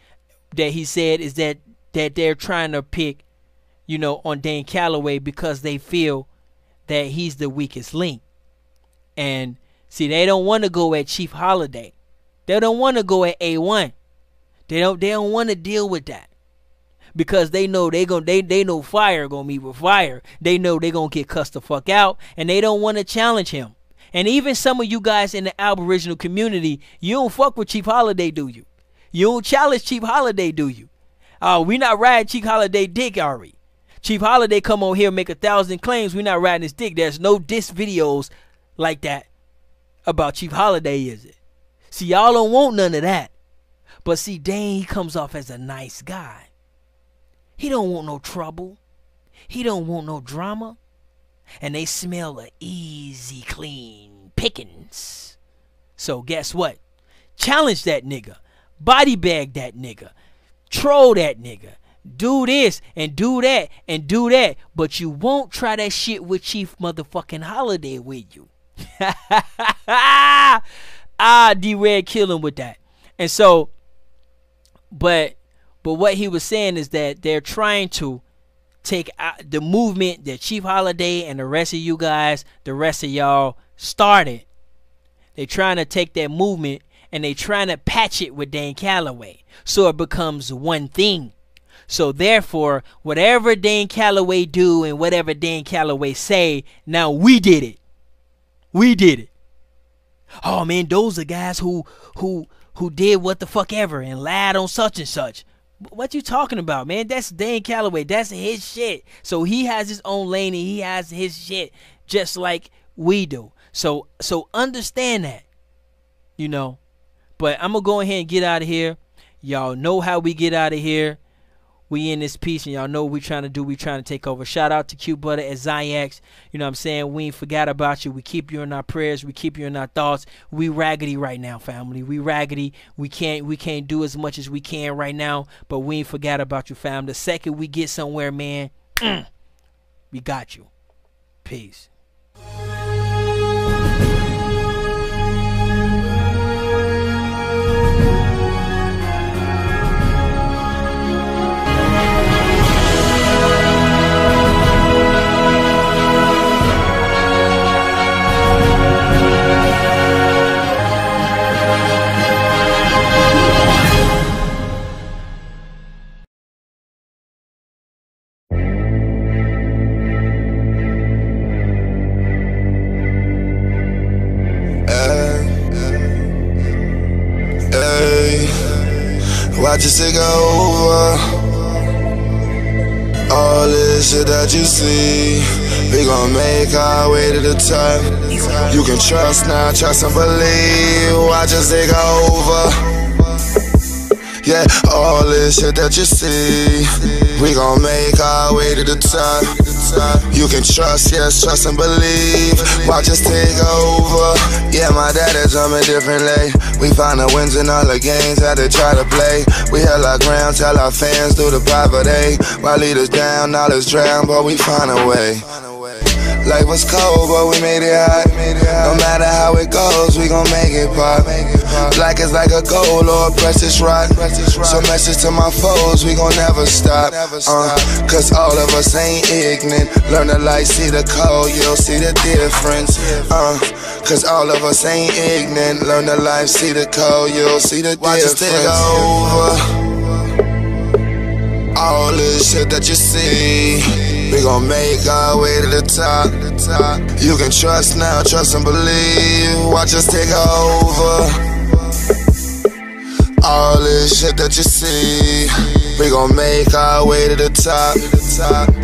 that he said is that they're trying to pick, on Dane Calloway because they feel that he's the weakest link. And see, they don't want to go at Chief Holiday. They don't want to go at A1. They don't want to deal with that, because they know they know fire gonna meet with fire. They know they gonna get cussed the fuck out, and they don't want to challenge him. And even some of you guys in the Aboriginal community, you don't fuck with Chief Holiday, do you? You don't challenge Chief Holiday, do you? We not riding Chief Holiday dick, are we? Chief Holiday come on here, make 1,000 claims. We not riding his dick. There's no diss videos like that about Chief Holiday, is it? See, y'all don't want none of that. But see, Dane, he comes off as a nice guy. He don't want no trouble. He don't want no drama. And they smell a easy, clean pickings. So guess what? Challenge that nigga. Body bag that nigga. Troll that nigga. Do this and do that and do that. But you won't try that shit with Chief motherfucking Holiday with you. D-Red kill him with that. And so, but what he was saying is that they're trying to take out the movement that Chief Holiday and the rest of you guys, the rest of y'all started. They're trying to take that movement and they trying to patch it with Dane Calloway, so it becomes one thing. So therefore, whatever Dane Calloway do and whatever Dane Calloway say, now we did it. We did it. Oh man, those are guys who did what the fuck ever and lied on such and such. What you talking about, man? That's Dane Calloway. That's his shit. So he has his own lane and he has his shit just like we do. So understand that, But I'm gonna go ahead and get out of here. Y'all know how we get out of here. We in this piece, and y'all know what we trying to do. We trying to take over. Shout out to Q Butter at Zyx. You know what I'm saying? We ain't forgot about you. We keep you in our prayers. We keep you in our thoughts. We raggedy right now, family. We raggedy. We can't do as much as we can right now, but we ain't forgot about you, fam. The second we get somewhere, man, we got you. Peace. Watch us take over. All this shit that you see, we gon' make our way to the top. You can trust now, trust and believe. Watch us take over. Yeah, all this shit that you see, we gon' make our way to the top. You can trust, yes, trust and believe. Watch us take over. Yeah, my dad is drumming differently. We find the wins in all the games that they try to play. We held our ground, tell our fans through the private A. While leaders down, knowledge drown, but we find a way. Life was cold, but we made it hot. No matter how it goes, we gon' make it pop. Black is like a gold or a precious rock. So message to my foes, we gon' never stop. Cause all of us ain't ignorant. Learn to light, see the code, you'll see the difference. Cause all of us ain't ignorant. Learn to life, see the code, you'll see the difference. Watch us take over. All this shit that you see, we gon' make our way to the top. You can trust now, trust and believe. Watch us take over. All this shit that you see, we gon' make our way to the top.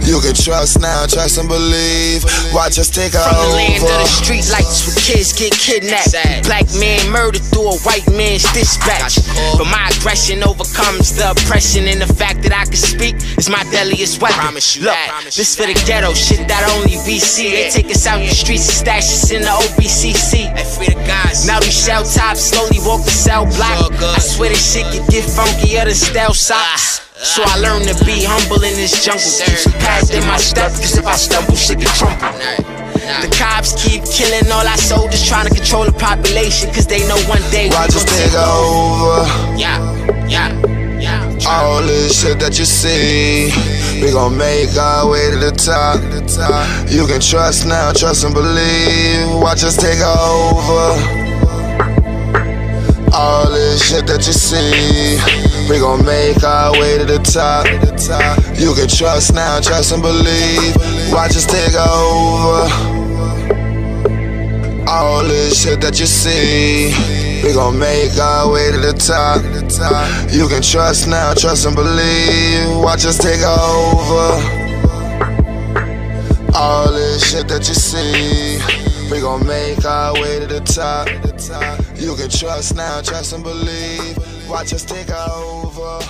You can trust now, trust and believe. Watch us take over. From the land of the street lights where kids get kidnapped. Black man murdered through a white man's dispatch. But my aggression overcomes the oppression, and the fact that I can speak is my deadliest weapon. Look, this for the ghetto, shit that only VC. They take us out the streets and stash us in the OBCC. Now these shell tops slowly walk the cell block. I swear this shit can get funkier than stale socks. So I learned to be humble in this jungle. Keep some pads in my step, cause if I stumble, shit can crumble. The cops keep killing all our soldiers, trying to control the population, cause they know one day we gon' take over. All this shit that you see, we gon' make our way to the top. You can trust now, trust and believe. Watch us take over. All this shit that you see, we gon' make our way to the top. You can trust now, trust and believe. Watch us take over. All this shit that you see, we gon' make our way to the top. You can trust now, trust and believe. Watch us take over. All this shit that you see, we gon' make our way to the top. You can trust now, trust and believe. Watch us take over.